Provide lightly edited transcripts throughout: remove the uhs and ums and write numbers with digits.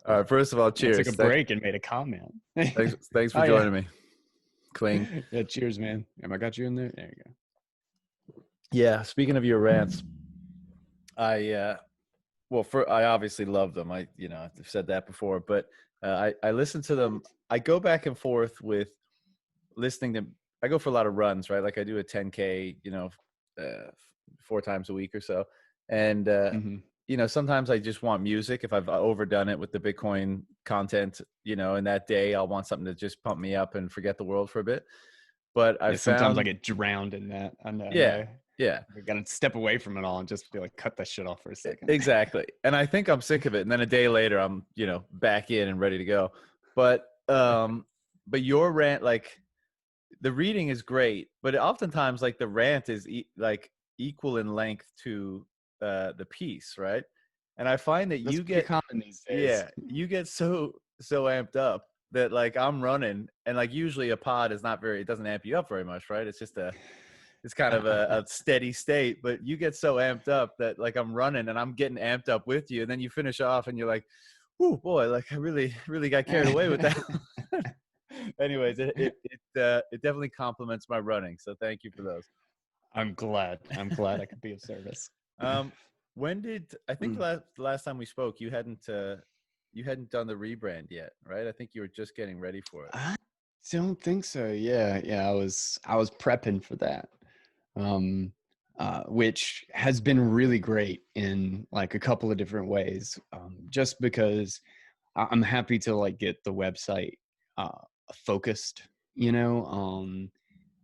All right. First of all, I took cheers. a break and made a comment. Thanks for Oh yeah. joining me. Cling. Yeah, cheers, man. I got you in there? There you go. Yeah. Speaking of your rants, I obviously love them. I've said that before, but I listen to them. I go back and forth with listening to. I go for a lot of runs, right? Like I do a 10K, uh, 4 times a week or so, and Mm-hmm. sometimes I just want music if I've overdone it with the Bitcoin content, and that day I'll want something to just pump me up and forget the world for a bit. But I Yeah, sometimes I found, get drowned in that. I know. I yeah, know. yeah, We gotta step away from it all and just be like, cut that shit off for a second. exactly. And I think I'm sick of it. And then a day later, I'm, back in and ready to go. But your rant, like the reading is great, but oftentimes like the rant is like equal in length to the piece, right? And I find that That's you pretty get, common these days. yeah, you get so amped up that like I'm running, and like usually a pod is not very, it doesn't amp you up very much, right? It's kind of a steady state, but you get so amped up that like I'm running and I'm getting amped up with you, and then you finish off and you're like, "Ooh, boy, like I really got carried away with that." Anyways, it definitely complements my running, so thank you for those. I'm glad. I'm glad I could be of service. Um, when did I think the last time we spoke, you hadn't done the rebrand yet, right? I think you were just getting ready for it. I don't think so. Yeah. I was prepping for that. Um, which has been really great in like a couple of different ways. Just because I'm happy to like get the website focused,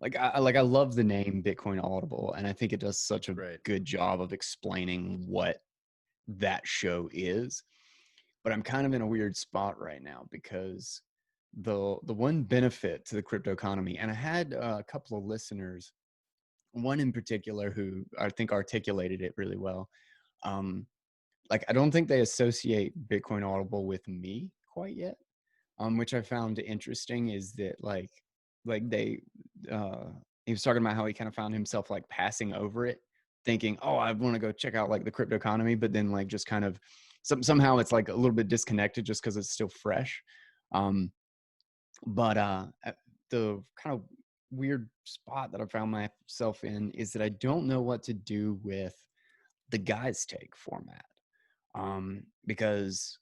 like I love the name Bitcoin Audible, and I think it does such a Right. good job of explaining what that show is. But I'm kind of in a weird spot right now because the one benefit to the crypto economy, and I had a couple of listeners, one in particular who I think articulated it really well. Um, like I don't think they associate Bitcoin Audible with me quite yet. Which I found interesting is that like they uh he was talking about how he kind of found himself like passing over it, thinking, oh, I want to go check out like the crypto economy, but then like just kind of somehow it's like a little bit disconnected just because it's still fresh. Um, but the kind of weird spot that I found myself in is that I don't know what to do with the guys take format. Because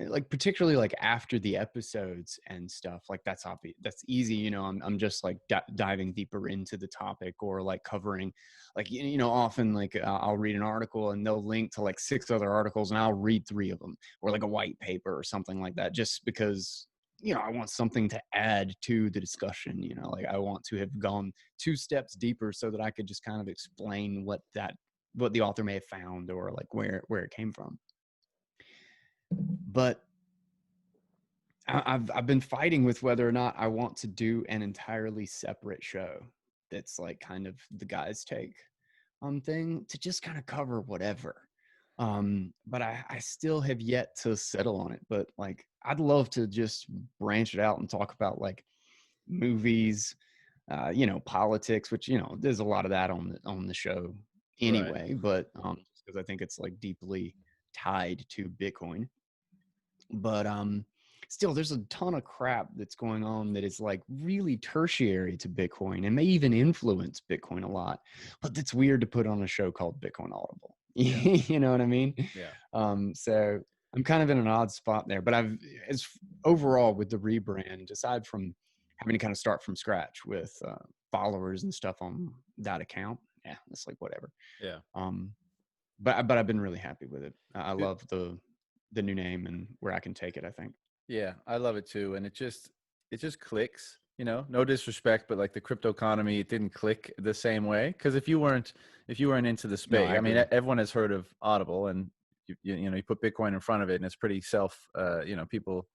like particularly like after the episodes and stuff, like that's obvious, that's easy, I'm just like diving deeper into the topic, or like covering like often like I'll read an article and they'll link to like 6 other articles and I'll read 3 of them, or like a white paper or something like that, just because I want something to add to the discussion, like I want to have gone 2 steps deeper so that I could just kind of explain what the author may have found, or like where it came from. But I've been fighting with whether or not I want to do an entirely separate show that's like kind of the guys take thing to just kind of cover whatever. But I still have yet to settle on it. But like I'd love to just branch it out and talk about like movies, politics, which there's a lot of that on the show Right. anyway. But because I think it's like deeply tied to Bitcoin. But still there's a ton of crap that's going on that is like really tertiary to Bitcoin and may even influence Bitcoin a lot, but that's weird to put on a show called Bitcoin Audible. Yeah. You know what I mean? Yeah. So I'm kind of in an odd spot there, but as overall with the rebrand, aside from having to kind of start from scratch with followers and stuff on that account, yeah, it's like whatever. Yeah. But I've been really happy with it. I love the new name and where I can take it, I think. Yeah, I love it too, and it just clicks. No disrespect, but like the crypto economy, it didn't click the same way. Because if you weren't into the No, space, I I mean, agree. everyone has heard of Audible, and you put Bitcoin in front of it, and it's pretty people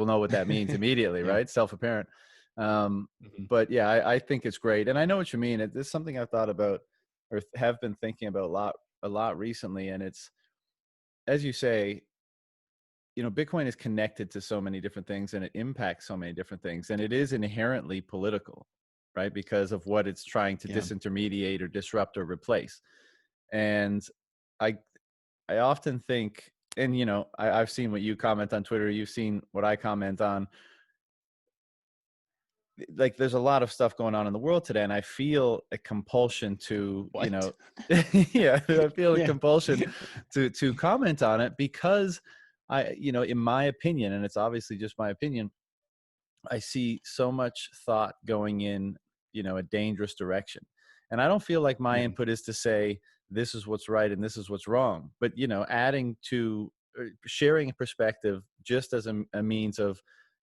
know what that means immediately, Yeah. right? Self-apparent. Um, Mhm. but yeah, I think it's great, and I know what you mean. It's something I've thought about or have been thinking about a lot recently, and it's as you say, Bitcoin is connected to so many different things and it impacts so many different things. And it is inherently political, right? Because of what it's trying to Yeah. disintermediate or disrupt or replace. And I, I often think and you know, I've seen what you comment on Twitter, you've seen what I comment on. Like, there's a lot of stuff going on in the world today, and I feel a compulsion to, you What? know, yeah, I feel a Yeah. compulsion to comment on it because you know, in my opinion, and it's obviously just my opinion, I see so much thought going in, you know, a dangerous direction. And I don't feel like my Yeah. input is to say this is what's right and this is what's wrong, but you know, adding to sharing a perspective just as a means of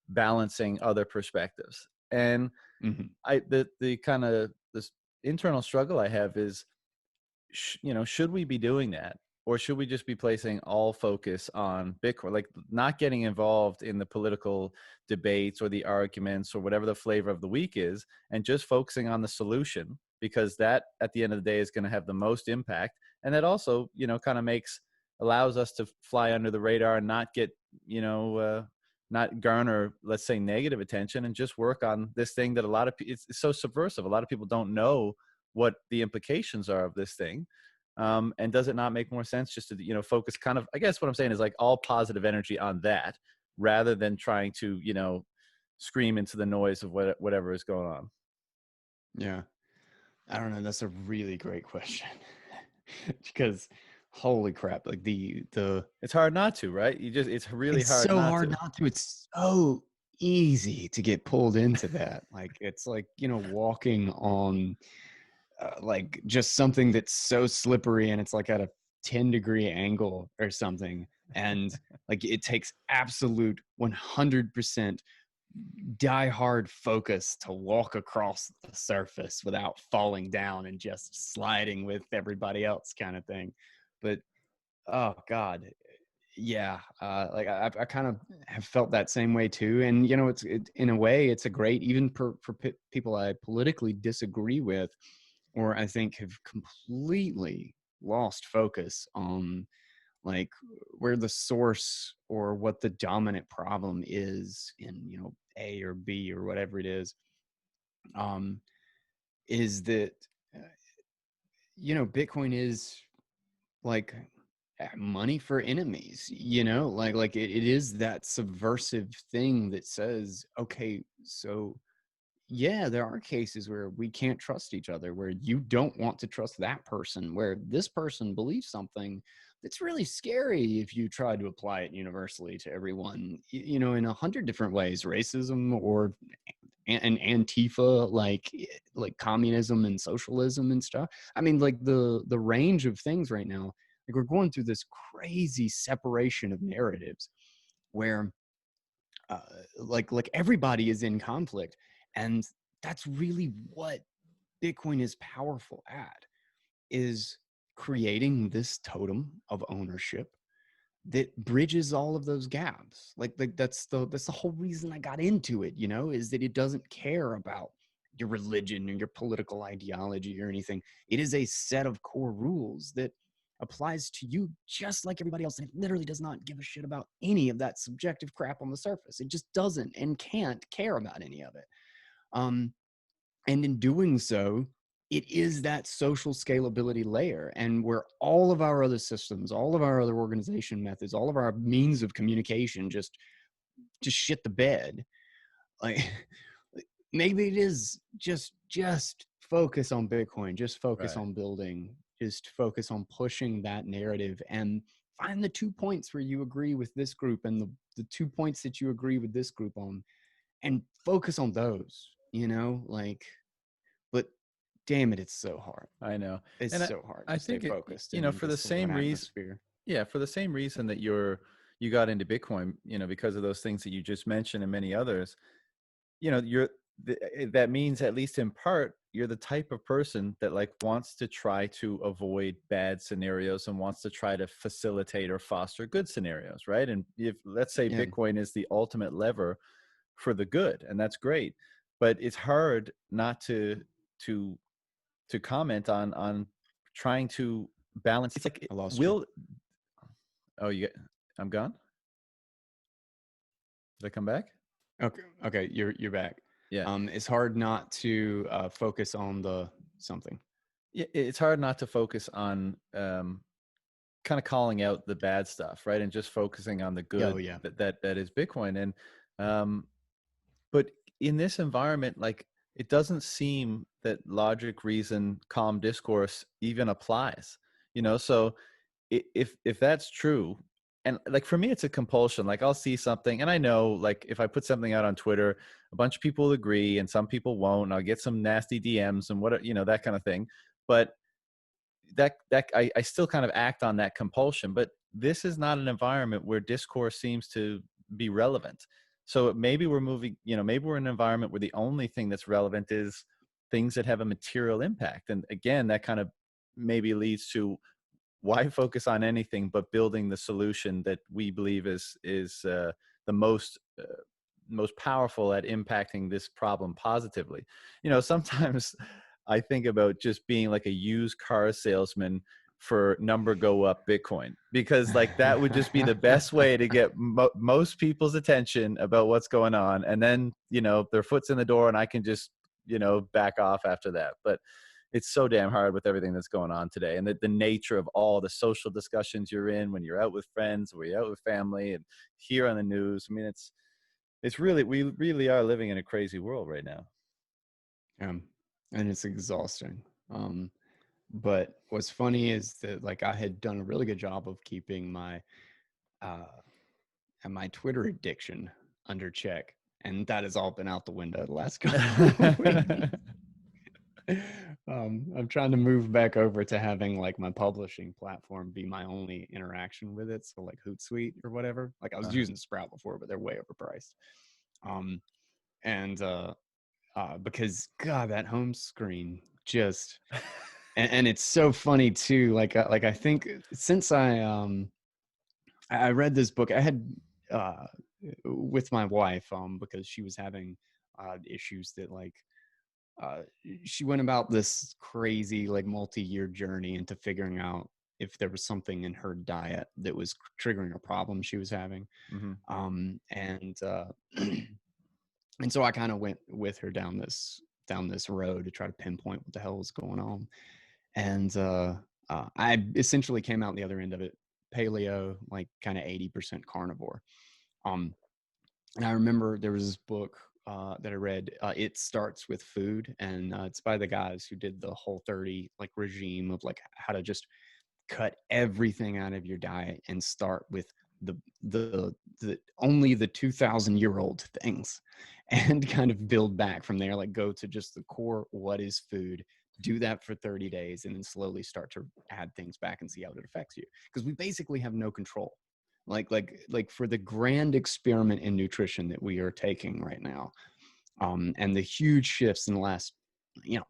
balancing other perspectives. And Mhm. the kind of this internal struggle I have is you know, should we be doing that? Or should we just be placing all focus on Bitcoin, like not getting involved in the political debates or the arguments or whatever the flavor of the week is, and just focusing on the solution, because that at the end of the day is going to have the most impact. And that also, you know, kind of allows us to fly under the radar and not get, you know, not garner, let's say, negative attention, and just work on this thing that a lot of people, it's so subversive. A lot of people don't know what the implications are of this thing. And does it not make more sense just to, you know, focus kind of, I guess what I'm saying is like all positive energy on that rather than trying to, you know, scream into the noise of whatever is going on. Yeah. I don't know. That's a really great question. Because holy crap, like the It's hard not to, right? It's really it's hard so not hard to. not to. It's so easy to get pulled into that. Like it's like, walking on like just something that's so slippery and it's like at a 10-degree angle or something. And like it takes absolute 100% die hard focus to walk across the surface without falling down and just sliding with everybody else kind of thing. But oh God, yeah, like I kind of have felt that same way too. And in a way, it's a great, even for people I politically disagree with, or I think have completely lost focus on like where the source or what the dominant problem is in A or B or whatever it um is that uh, Bitcoin is like money for enemies, it is that subversive thing that says, okay, so yeah, there are cases where we can't trust each other, where you don't want to trust that person, where this person believes something that's really scary if you try to apply it universally to everyone, in 100 different ways, racism or an Antifa, like communism and socialism and stuff. I mean, like the range of things right now, like we're going through this crazy separation of narratives where uh, like everybody is in conflict, and that's really what Bitcoin is powerful at, is creating this totem of ownership that bridges all of those gaps. Like that's the whole reason I got into it, is that it doesn't care about your religion or your political ideology or anything. It is a set of core rules that applies to you just like everybody else. And it literally does not give a shit about any of that subjective crap on the surface. It just doesn't and can't care about any of it. Um, and in doing so, it is that social scalability layer, and where all of our other systems, all of our other organization methods, all of our means of communication just shit the bed. Like maybe it is just focus on Bitcoin, just focus Right. on building, just focus on pushing that narrative, and find the 2 points where you agree with this group and the 2 points that you agree with this group on, and focus on those, like, but damn it, it's so hard. I know. It's And so hard I to stay think focused you know, in for the this sort of an same reason, atmosphere. yeah, for the same reason that you got into Bitcoin, you know, because of those things that you just mentioned and many others, you know, that means, at least in part, you're the type of person that like wants to try to avoid bad scenarios and wants to try to facilitate or foster good scenarios, right? And if, let's say, Yeah, Bitcoin is the ultimate lever for the good, and that's great, but it's hard not to to comment on trying to balance. It's like, I lost you. will, oh, I'm gone. Did I come back? Okay, you're back. Yeah. It's hard not to focus on the something. Yeah, it's hard not to focus on kind of calling out the bad stuff, right, and just focusing on the Oh good yeah. that is Bitcoin. And um, but in this environment, like, it doesn't seem that logic, reason, calm discourse even applies. So if that's true, and like for me it's a compulsion. Like, I'll see something and I know, like, if I put something out on Twitter, a bunch of people will agree and some people won't, and I'll get some nasty DMs and what, that kind of thing. But I still kind of act on that compulsion. But this is not an environment where discourse seems to be relevant. So maybe we're moving, maybe we're in an environment where the only thing that's relevant is things that have a material impact. And again, that kind of maybe leads to, why focus on anything but building the solution that we believe is the most powerful at impacting this problem positively. Sometimes I think about just being like a used car salesman for number go up Bitcoin, because like that would just be the best way to get most people's attention about what's going on. And then, their foot's in the door and I can just, back off after that. But it's so damn hard with everything that's going on today, and the nature of all the social discussions you're in when you're out with friends, or you're out with family, and here on the news. I mean, it's really, we really are living in a crazy world right now. Um, and it's exhausting. But what's funny is that like I had done a really good job of keeping uh my Twitter addiction under check, and that has all been out the window the last couple of weeks. I'm trying to move back over to having like my publishing platform be my only interaction with it. So like Hootsuite or whatever. Like I was Uh-huh. using Sprout before, but they're way overpriced. Um, and because God, that home screen just and it's so funny too. Like I think since I read this book, I had uh with my wife because she was having issues that like uh, she went about this crazy like multi-year journey into figuring out if there was something in her diet that was triggering a problem she was having. Mm-hmm. And and so I kind of went with her down this road to try to pinpoint what the hell was going on. And I essentially came out the other end of it paleo, like kind of 80% carnivore. Um, and I remember there was this book that I read. It starts with food, and it's by the guys who did the Whole30 like regime of like how to just cut everything out of your diet and start with the the only the 2,000-year-old things, and kind of build back from there. Like go to just the core. What is food? Do that for 30 days, and then slowly start to add things back and see how it affects you. Because we basically have no control like for the grand experiment in nutrition that we are taking right now, and the huge shifts in the last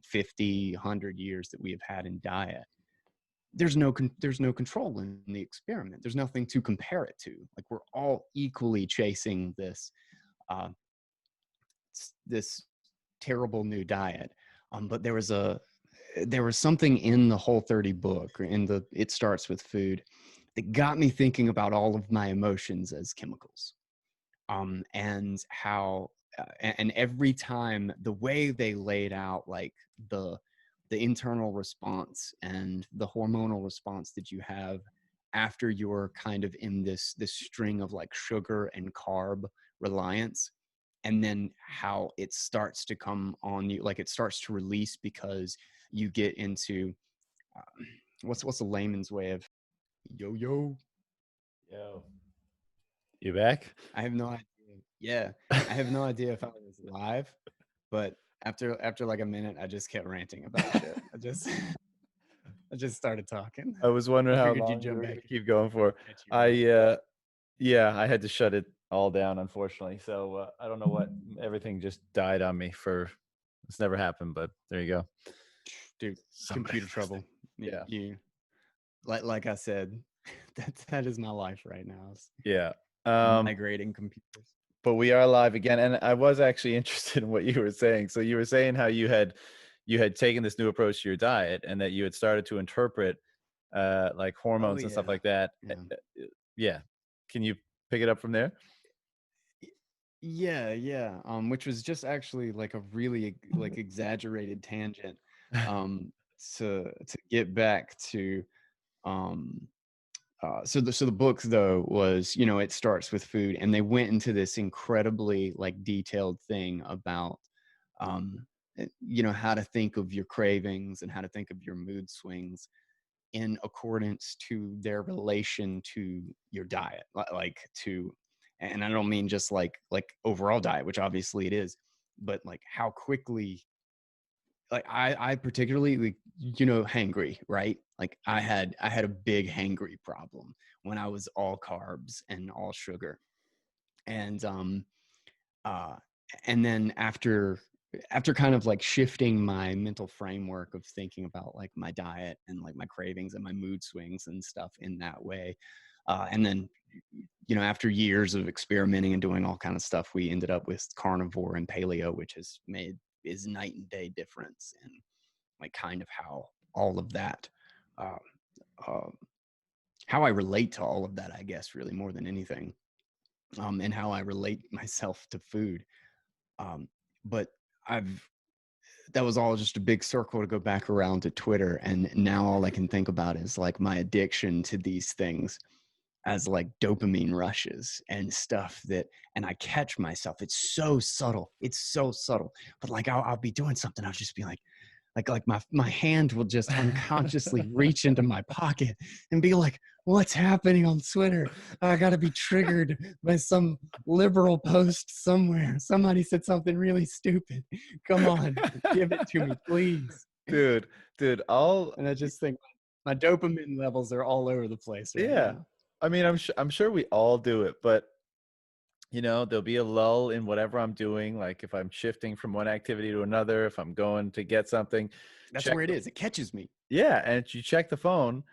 50 100 years that we have had in diet, there's no control in the experiment. There's nothing to compare it to. Like we're all equally chasing uh, this terrible new diet. But there was something in the Whole30 book, or in the It Starts with Food, that got me thinking about all of my emotions as chemicals. And how and every time the way they laid out like the internal response and the hormonal response that you have after you're kind of in this string of like sugar and carb reliance, and then how it starts to come on you, like it starts to release because you get into what's a layman's way of yo. Yo, you back? I have no idea. Yeah, I have no idea if I was live, but after like a minute, I just kept ranting about shit. I just started talking. I was wondering I how figured you'd long you jump were back going to keep going for. and catch you up. I Yeah, I had to shut it all down, unfortunately. So I don't know what, everything just died on me. For It's never happened, but there you go. Dude, Somebody's computer listening. trouble. Yeah. You like I said, that is my life right now. Is Yeah. Um, migrating computers. but we are live again, and I was actually interested in what you were saying. So you were saying how you had taken this new approach to your diet, and that you had started to interpret like Oh hormones and stuff yeah, like that. yeah. Yeah. Can you pick it up from there? Yeah. Which was just actually like a really like exaggerated tangent. To get back to um So the book though was, you know, it starts with food, and they went into this incredibly like detailed thing about, um, you know, how to think of your cravings and how to think of your mood swings in accordance to their relation to your diet, like to, and I don't mean just like overall diet, which obviously it is, but like how quickly, like I particularly, like, you know, hangry, right? Like I had a big hangry problem when I was all carbs and all sugar. And uh and then after kind of like shifting my mental framework of thinking about like my diet and like my cravings and my mood swings and stuff in that way, and then, you know, after years of experimenting and doing all kind of stuff, we ended up with carnivore and paleo, which has made is night and day difference in like kind of how all of that, uh, uh, how I relate to all of that, I guess, really more than anything, and how I relate myself to food. Um, but I've that was all just a big circle to go back around to Twitter, and now all I can think about is like my addiction to these things as like dopamine rushes and stuff that, and I catch myself. It's so subtle. It's so subtle. But like I'll be doing something. I'll just be like my hand will just unconsciously reach into my pocket and be like, what's happening on Twitter? I gotta be triggered by some liberal post somewhere. Somebody said something really stupid. Come on, give it to me, please. dude, all And I just think my dopamine levels are all over the place right yeah. now. I mean, I'm sure we all do it, but you know, there'll be a lull in whatever I'm doing. Like if I'm shifting from one activity to another, if I'm going to get something, That's check where it is. It catches me. yeah, and you check the phone,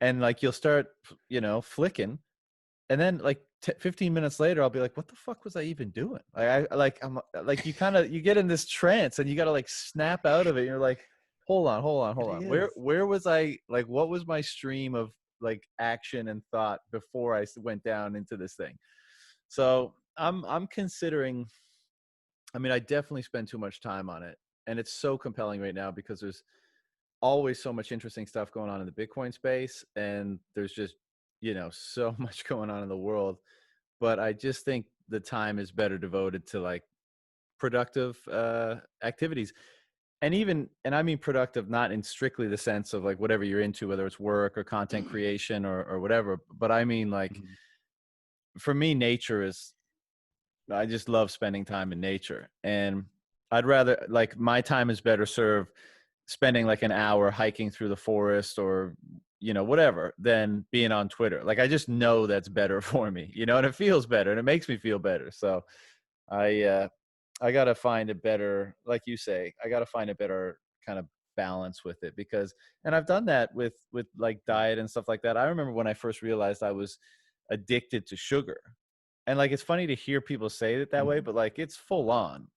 and like you'll start, you know, flicking, and then like 15 minutes later, I'll be like, what the fuck was I even doing? Like I'm like you kind of you get in this trance, and you got to like snap out of it. And you're like, hold It on, is. where was I? Like, what was my stream of like action and thought before I went down into this thing? So I'm considering. I mean, I definitely spend too much time on it, and it's so compelling right now because there's always so much interesting stuff going on in the Bitcoin space, and there's just, you know, so much going on in the world. But I just think the time is better devoted to like productive activities. And even, and I mean productive, not in strictly the sense of like whatever you're into, whether it's work or content creation or whatever. But I mean, like, Mhm. for me, nature is, I just love spending time in nature. And I'd rather, like, my time is better served spending like an hour hiking through the forest or, you know, whatever, than being on Twitter. Like, I just know that's better for me, you know, and it feels better and it makes me feel better. So I I gotta find a better, like you say, I gotta find a better kind of balance with it, because, and I've done that with like diet and stuff like that. I remember when I first realized I was addicted to sugar, and like it's funny to hear people say it that way, Mhm. but like it's full on.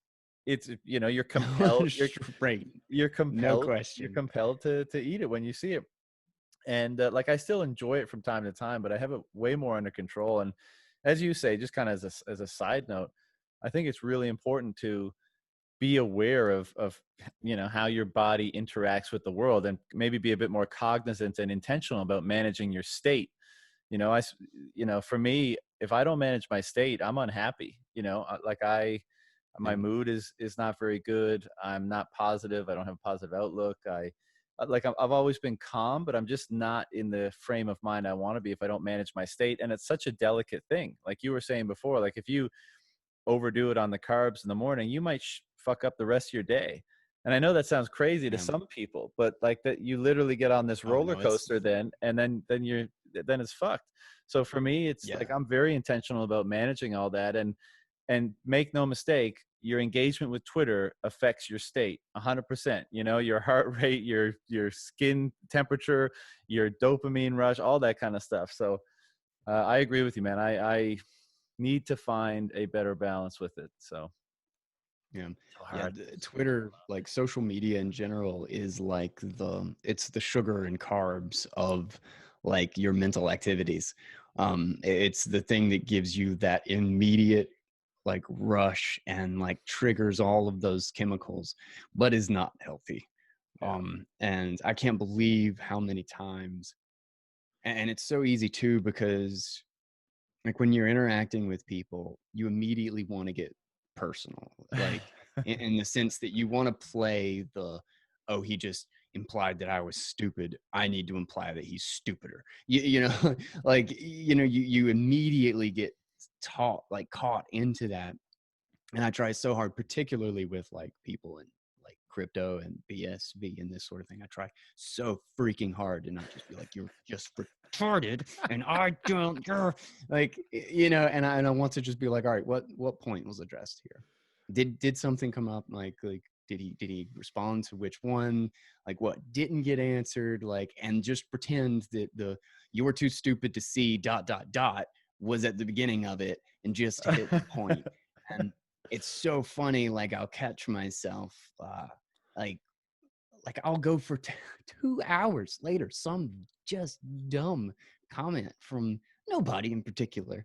It's, you know, you're compelled, Right. you're No compelled, you're question. compelled to eat it when you see it. And like I still enjoy it from time to time, but I have it way more under control. And as you say, just kind of as a side note, I think it's really important to be aware of you know, how your body interacts with the world, and maybe be a bit more cognizant and intentional about managing your state. You know, you know, for me, if I don't manage my state, I'm unhappy. You know, like my Yeah. mood is not very good. I'm not positive. I don't have a positive outlook. Like I've always been calm, but I'm just not in the frame of mind I want to be if I don't manage my state. And it's such a delicate thing. Like you were saying before, like if you overdo it on the carbs in the morning, you might fuck up the rest of your day. And I know that sounds crazy to Yeah. some people, but like that, you literally get on this Oh roller no, it's coaster then, and then it's fucked. So for me, it's yeah. like I'm very intentional about managing all that. And make no mistake, your engagement with Twitter affects your state 100%. You know, your heart rate, your skin temperature, your dopamine rush, all that kind of stuff. So I agree with you, man. I need to find a better balance with it. So Yeah. so Yeah. hard. Twitter, like social media in general, is like it's the sugar and carbs of like your mental activities. It's the thing that gives you that immediate like rush and like triggers all of those chemicals, but is not healthy. Yeah. And I can't believe how many times And it's so easy too, because like when you're interacting with people, you immediately want to get personal, like in the sense that you want to play the, oh, he just implied that I was stupid, I need to imply that he's stupider. You know, like, you know, you immediately get caught into that. And I try so hard, particularly with like people in like crypto and BSV and this sort of thing. I try so freaking hard to not just be like, you're just retarded and I don't, you're like, you know, and I want to just be like, all right, what point was addressed here? Did something come up? Like did he respond to which one? Like what didn't get answered? Like, and just pretend that the you were too stupid to see dot dot dot was at the beginning of it, and just hit the point. And it's so funny, like I'll catch myself like like I'll go for 2 hours later, some just dumb comment from nobody in particular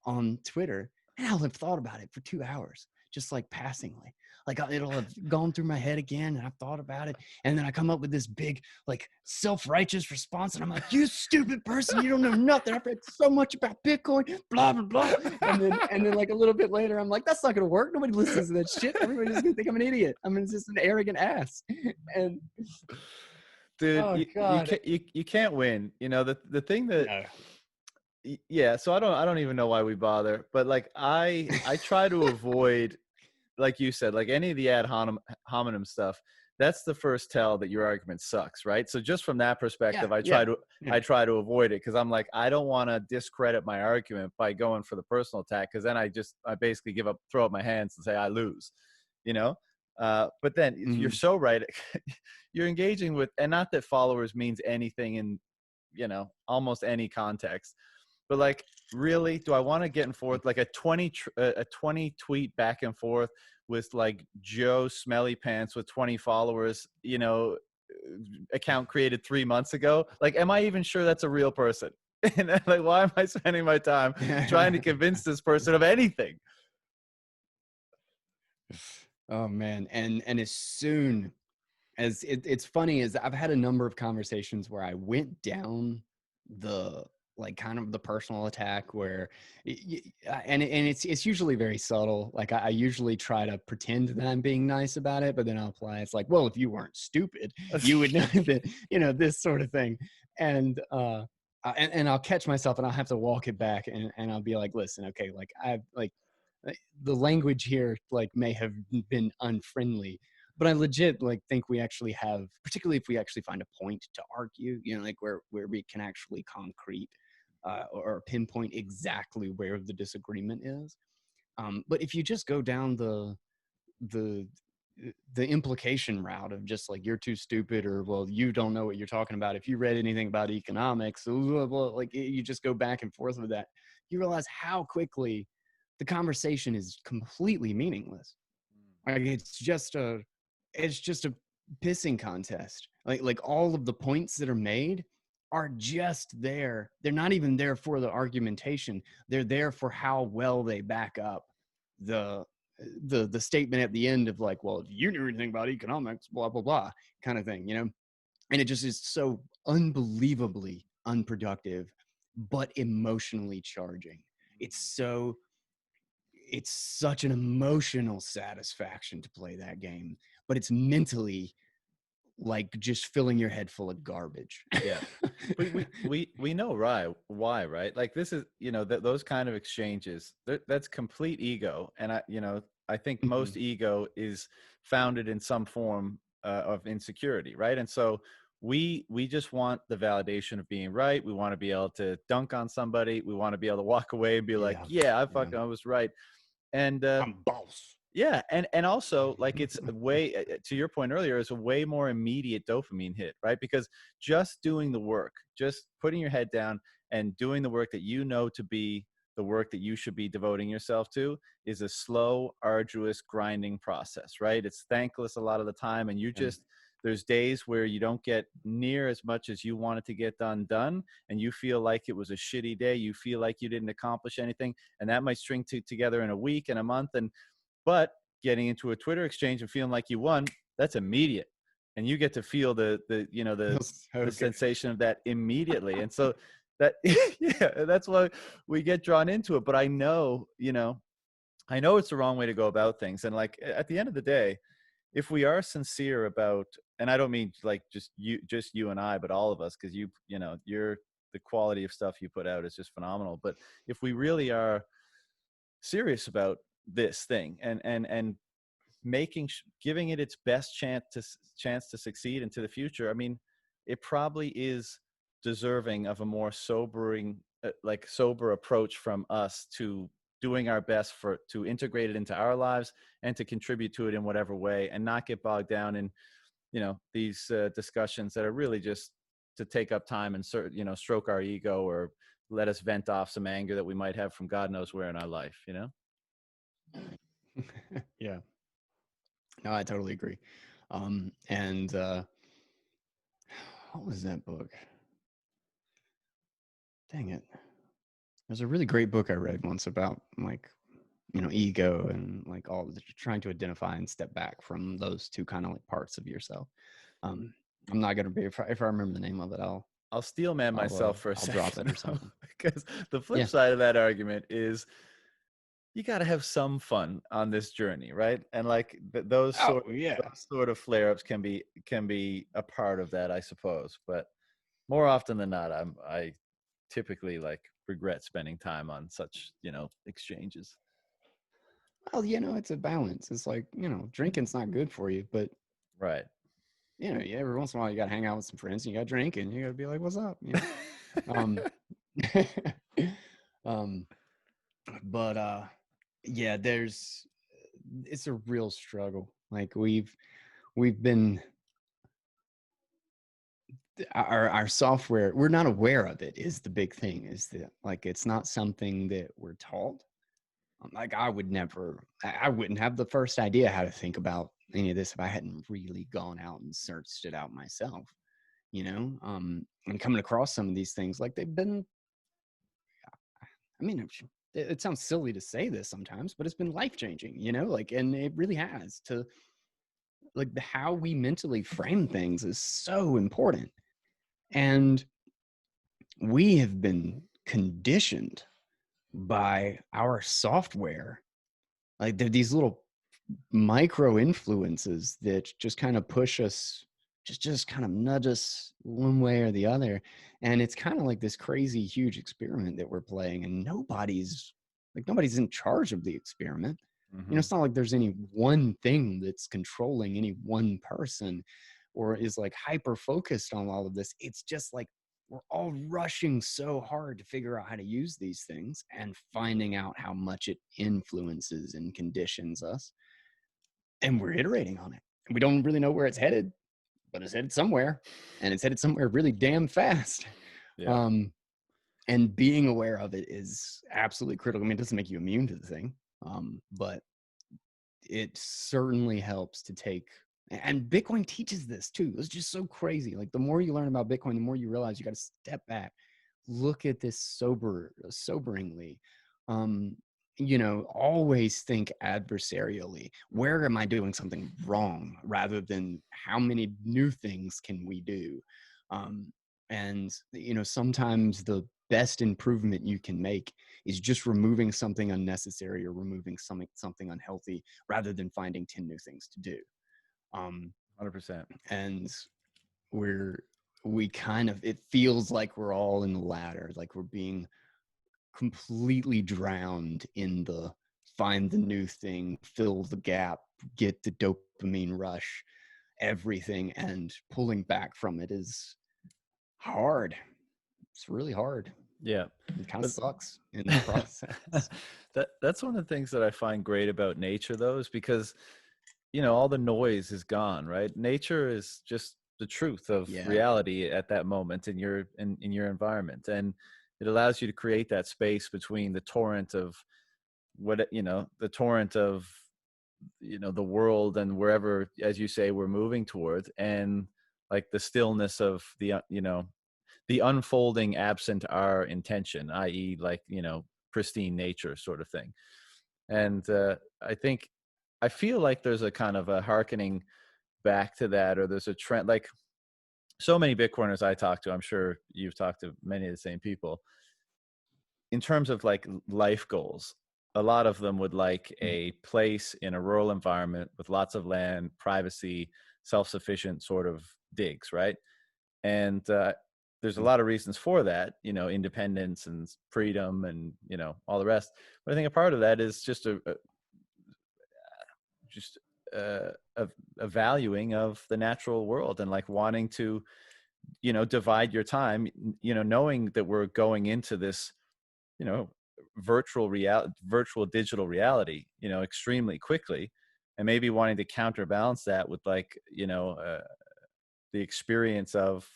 on Twitter, and I'll have thought about it for 2 hours, just like passingly. Like it'll have gone through my head again, and I've thought about it, and then I come up with this big, like, self-righteous response, and I'm like, "You stupid person! You don't know nothing. I've read so much about Bitcoin, blah blah blah." And then like a little bit later, I'm like, "That's not gonna work. Nobody listens to that shit. Everybody's gonna think I'm an idiot. I'm just an arrogant ass." And Dude, oh you god, can't you can't win. You know, the thing that no. yeah, so I don't even know why we bother, but like I try to avoid, like you said, like any of the hominem stuff. That's the first tell that your argument sucks, right? So just from that Yeah, perspective, yeah, I yeah. try to avoid it, because I'm like, I don't want to discredit my argument by going for the personal attack, because then I basically give up, throw up my hands, and say I lose, you know. But then you're Mhm. so right. You're engaging with, and not that followers means anything in, almost any context, but like, really, do I want to get in forth like a 20 tweet back and forth with like Joe Smelly Pants with 20 followers, account created 3 months ago? Like, am I even sure that's a real person? And like, why am I spending my time trying to convince this person of anything? Oh man, and as soon as it's funny, is I've had a number of conversations where I went down the, like, kind of the personal attack, where and it's usually very subtle. Like I usually try to pretend that I'm being nice about it, but then I'll apply. It's like, well, if you weren't stupid, you would know that, this sort of thing. And and I'll catch myself, and I'll have to walk it back, and I'll be like, listen, okay, like I've like the language here like may have been unfriendly, but I legit like think we actually have, particularly if we actually find a point to argue, like where we can actually concrete or pinpoint exactly where the disagreement is. But if you just go down the the implication route of just like, you're too stupid, or, well, you don't know what you're talking about, if you read anything about economics, well, like, you just go back and forth with that, you realize how quickly the conversation is completely meaningless. Like it's just a pissing contest. Like all of the points that are made are just there. They're not even there for the argumentation. They're there for how well they back up the the statement at the end of, like, well, if you knew anything about economics, blah blah blah, kind of thing. And it just is so unbelievably unproductive, but emotionally charging. It's so it's such an emotional satisfaction to play that game, but it's mentally like just filling your head full of garbage. Yeah. We know why, right? Like, this is, those kind of exchanges, that's complete ego. And I think Mhm. most ego is founded in some form of insecurity, right? And so we just want the validation of being right. We want to be able to dunk on somebody. We want to be able to walk away and be like, Yeah, yeah, yeah. I was right. And I'm boss. yeah, and also, like, it's a way, to your point earlier, it's a way more immediate dopamine hit, right? Because just doing the work, just putting your head down and doing the work that you know to be the work that you should be devoting yourself to, is a slow, arduous, grinding process, right? It's thankless a lot of the time, and Yeah. there's days where you don't get near as much as you wanted to get done, and you feel like it was a shitty day. You feel like you didn't accomplish anything, and that might string together in a week and a month. But getting into a Twitter exchange and feeling like you won, that's immediate. and you get to feel the you know Feels so the good. sensation of that immediately. And so that yeah, that's why we get drawn into it. But I know, I know it's the wrong way to go about things. And like at the end of the day, if we are sincere about, and I don't mean like just you and I, but all of us, because you're the quality of stuff you put out is just phenomenal. But if we really are serious about this thing and giving it its best chance to succeed into the future, I mean, it probably is deserving of a more sober approach from us to doing our best to integrate it into our lives and to contribute to it in whatever way, and not get bogged down in these discussions that are really just to take up time and stroke our ego or let us vent off some anger that we might have from God knows where in our life. Yeah. No, I totally agree. And what was that book? Dang it. There's a really great book I read once about like, ego and like all trying to identify and step back from those two kind of like parts of yourself. I'm not gonna be if I remember the name of it, I'll steel man myself for a I'll drop it second or something. because the flip Yeah. side of that argument is you got to have some fun on this journey, right? And like Oh yeah. those sort of flare-ups can be a part of that, I suppose. But more often than not, I typically like regret spending time on such exchanges. Well, it's a balance. It's like, drinking's not good for you, but Right. yeah, every once in a while you gotta hang out with some friends and you gotta drink and you gotta be like, what's up? Um um but yeah, it's a real struggle. Like we've been our software, we're not aware of it is the big thing, is that like it's not something that we're taught. Like I wouldn't have the first idea how to think about any of this if I hadn't really gone out and searched it out myself, and coming across some of these things, like they've been, I mean, it sounds silly to say this sometimes, but it's been life changing, like, and it really has to, like, how we mentally frame things is so important. And we have been conditioned by our software. Like there are these little micro influences that just kind of push us, just kind of nudge us one way or the other. And it's kind of like this crazy huge experiment that we're playing, and nobody's in charge of the experiment. Mm-hmm. It's not like there's any one thing that's controlling any one person or is like hyper focused on all of this. It's just like we're all rushing so hard to figure out how to use these things and finding out how much it influences and conditions us. And we're iterating on it. And we don't really know where it's headed, but it's headed somewhere, and it's headed somewhere really damn fast. Yeah. Um, and being aware of it is absolutely critical. I mean, it doesn't make you immune to the thing, but it certainly helps to take, and Bitcoin teaches this too. It's just so crazy. Like the more you learn about Bitcoin, the more you realize you got to step back, look at this soberingly. Always think adversarially. Where am I doing something wrong, rather than how many new things can we do? And sometimes the best improvement you can make is just removing something unnecessary or removing something unhealthy, rather than finding 10 new things to do. 100%. And we kind of, it feels like we're all in the ladder, like we're being completely drowned in the find the new thing, fill the gap, get the dopamine rush, everything. And pulling back from it is hard. It's really hard. Yeah. It kind of But sucks in the process. that's one of the things that I find great about nature, though, is because all the noise is gone, right? Nature is just the truth of Yeah. reality at that moment in your environment, and it allows you to create that space between the torrent of the torrent of the world and wherever, as you say, we're moving towards, and like the stillness of the unfolding absent our intention, i.e., like pristine nature sort of thing. And I feel like there's a kind of a hearkening back to that, or there's a trend. Like so many Bitcoiners I talk to, I'm sure you've talked to many of the same people. In terms of like life goals, a lot of them would like a place in a rural environment with lots of land, privacy, self-sufficient sort of digs, right? And there's a lot of reasons for that, you know, independence and freedom and, you know, all the rest. But I think a part of that is just just a valuing of the natural world, and like wanting to, you know, divide your time, you know, knowing that we're going into this, you know, virtual digital reality, you know, extremely quickly, and maybe wanting to counterbalance that with like, you know, the experience of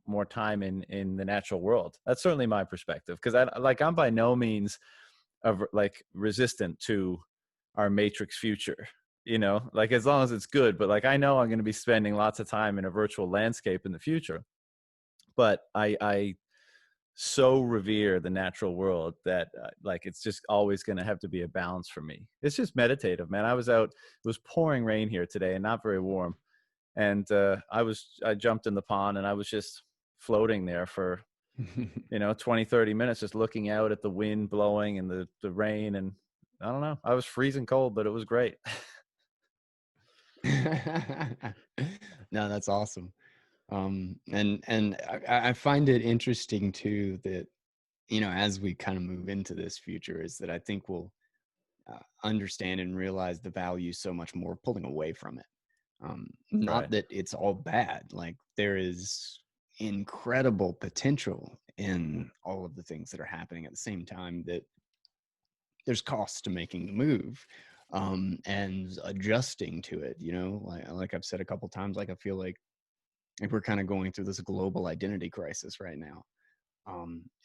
more time in the natural world. That's certainly my perspective, because I'm by no means of like resistant to our matrix future, you know, like as long as it's good. But like I know I'm going to be spending lots of time in a virtual landscape in the future, but I so revere the natural world that like it's just always going to have to be a balance for me. It's just meditative, man. I was out, it was pouring rain here today and not very warm, and I jumped in the pond and I was just floating there for, you know, 20-30 minutes, just looking out at the wind blowing and the rain. And I don't know, I was freezing cold, but it was great. No, that's awesome. And I find it interesting too that, you know, as we kind of move into this future, is that I think we'll understand and realize the value so much more pulling away from it. Not Right. that it's all bad. Like there is incredible potential in all of the things that are happening at the same time that there's costs to making the move, and adjusting to it. You know, like I've said a couple times, like I feel like we're kind of going through this global identity crisis right now.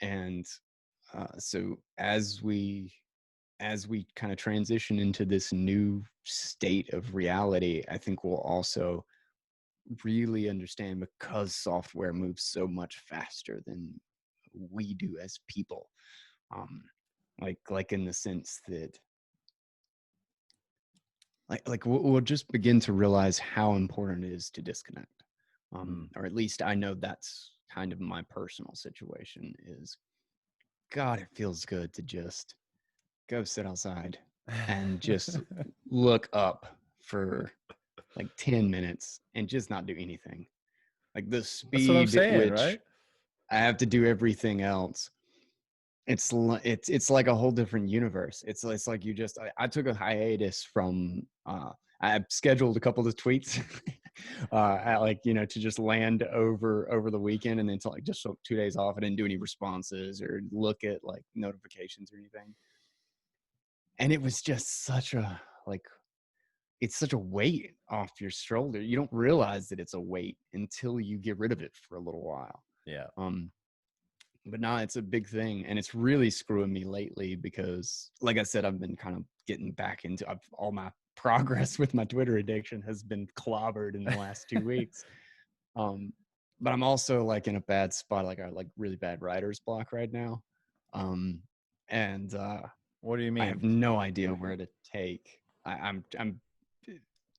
And so as we kind of transition into this new state of reality, I think we'll also really understand, because software moves so much faster than we do as people. Um, like in the sense that like we'll just begin to realize how important it is to disconnect. Mm. Or at least I know that's kind of my personal situation is, God, it feels good to just go sit outside and just look up for like 10 minutes and just not do anything. Like the That's what I'm speed at saying, right? which I have to do everything else, it's like a whole different universe. It's like you just I took a hiatus from I scheduled a couple of tweets like, you know, to just land over the weekend, and then to like just took 2 days off. I didn't do any responses or look at like notifications or anything. And it was just such a like it's such a weight off your shoulder. You don't realize that it's a weight until you get rid of it for a little while. Yeah. Um, but now it's a big thing, and it's really screwing me lately because, like I said, I've been kind of getting back into all my progress with my Twitter addiction has been clobbered in the last 2 weeks. Um, but I'm also like in a bad spot, like I like really bad writer's block right now. Um, and What do you I mean? have no idea where to take. I'm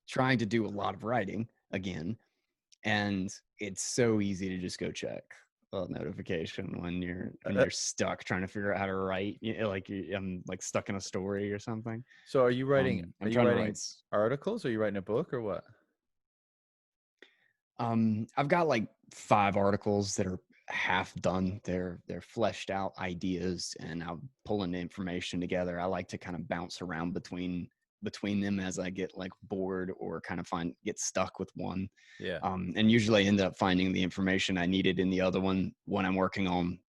trying to do a lot of writing again, and it's so easy to just go check a notification when you're stuck trying to figure out how to write. You know, like I'm like stuck in a story or something. So are you writing, I'm trying to write. articles? Or are you writing a book or what? I've got like 5 articles that are half done. They're fleshed out ideas, and I'm pulling the information together. I like to kind of bounce around between them as I get like bored or kind of get stuck with one. Yeah. And usually I end up finding the information I needed in the other one when I'm working on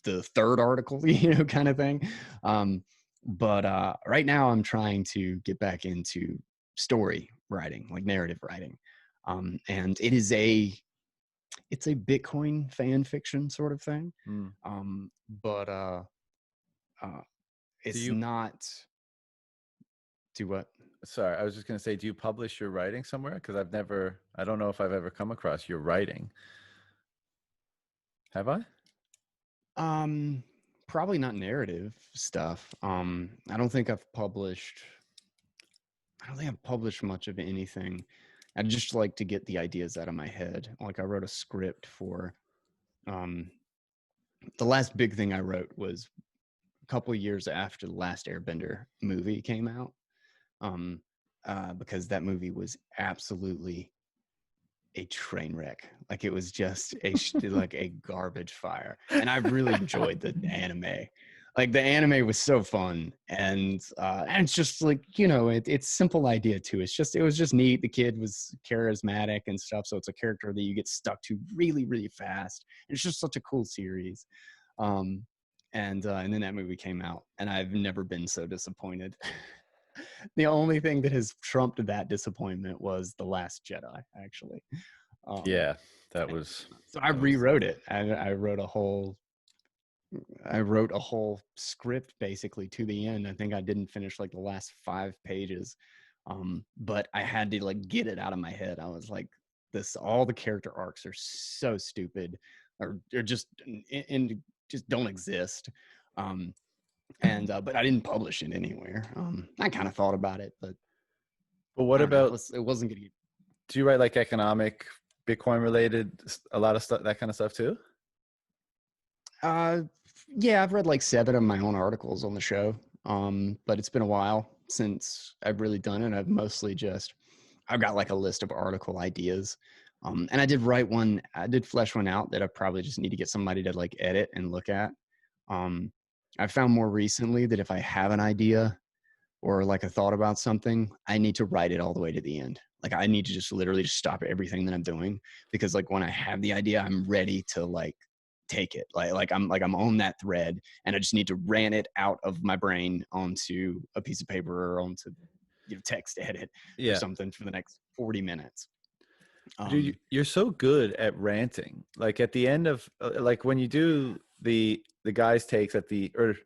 the third article, you know, kind of thing. But right now I'm trying to get back into story writing, like narrative writing. And it's a Bitcoin fan fiction sort of thing. Mm. But uh, Do it's you, not do what? sorry, I was just going to say, do you publish your writing somewhere? Because I don't know if I've ever come across your writing. Have I? Um, Probably not narrative stuff. I don't think I've published much of anything I'd just like to get the ideas out of my head. Like I wrote a script for um, the last big thing I wrote was a couple of years after the last Airbender movie came out, um, because that movie was absolutely a train wreck. Like it was just like a garbage fire. And I really enjoyed the anime. Like the anime was so fun, and it's just like, you know, it's simple idea too. It was just neat. The kid was charismatic and stuff, so it's a character that you get stuck to really really fast. It's just such a cool series. Um, and then that movie came out, and I've never been so disappointed. The only thing that has trumped that disappointment was The Last Jedi, actually. Um, Yeah, that was so I that was rewrote it. I wrote a whole script basically to the end. I think I didn't finish like the last 5 pages, but I had to like get it out of my head. I was like, this all the character arcs are so stupid, or just and just don't exist. Um, and but I didn't publish it anywhere. I kind of thought about it, but But what I don't know. about, It wasn't gonna get. do you write like economic Bitcoin related, a lot of stuff, that kind of stuff too? Uh, yeah, I've read like 7 of my own articles on the show. But it's been a while since I've really done it. I've got like a list of article ideas. And I did write one, I did flesh one out that I probably just need to get somebody to like edit and look at. Um, I found more recently that if I have an idea or like a thought about something, I need to write it all the way to the end. Like I need to just literally just stop everything that I'm doing, because like when I have the idea, I'm ready to like take it. I'm on that thread, and I just need to ran it out of my brain onto a piece of paper or onto, you know, text edit or Yeah. something for the next 40 minutes. Dude, Um, you're so good at ranting. Like at the end of like when you do the guys takes at the, or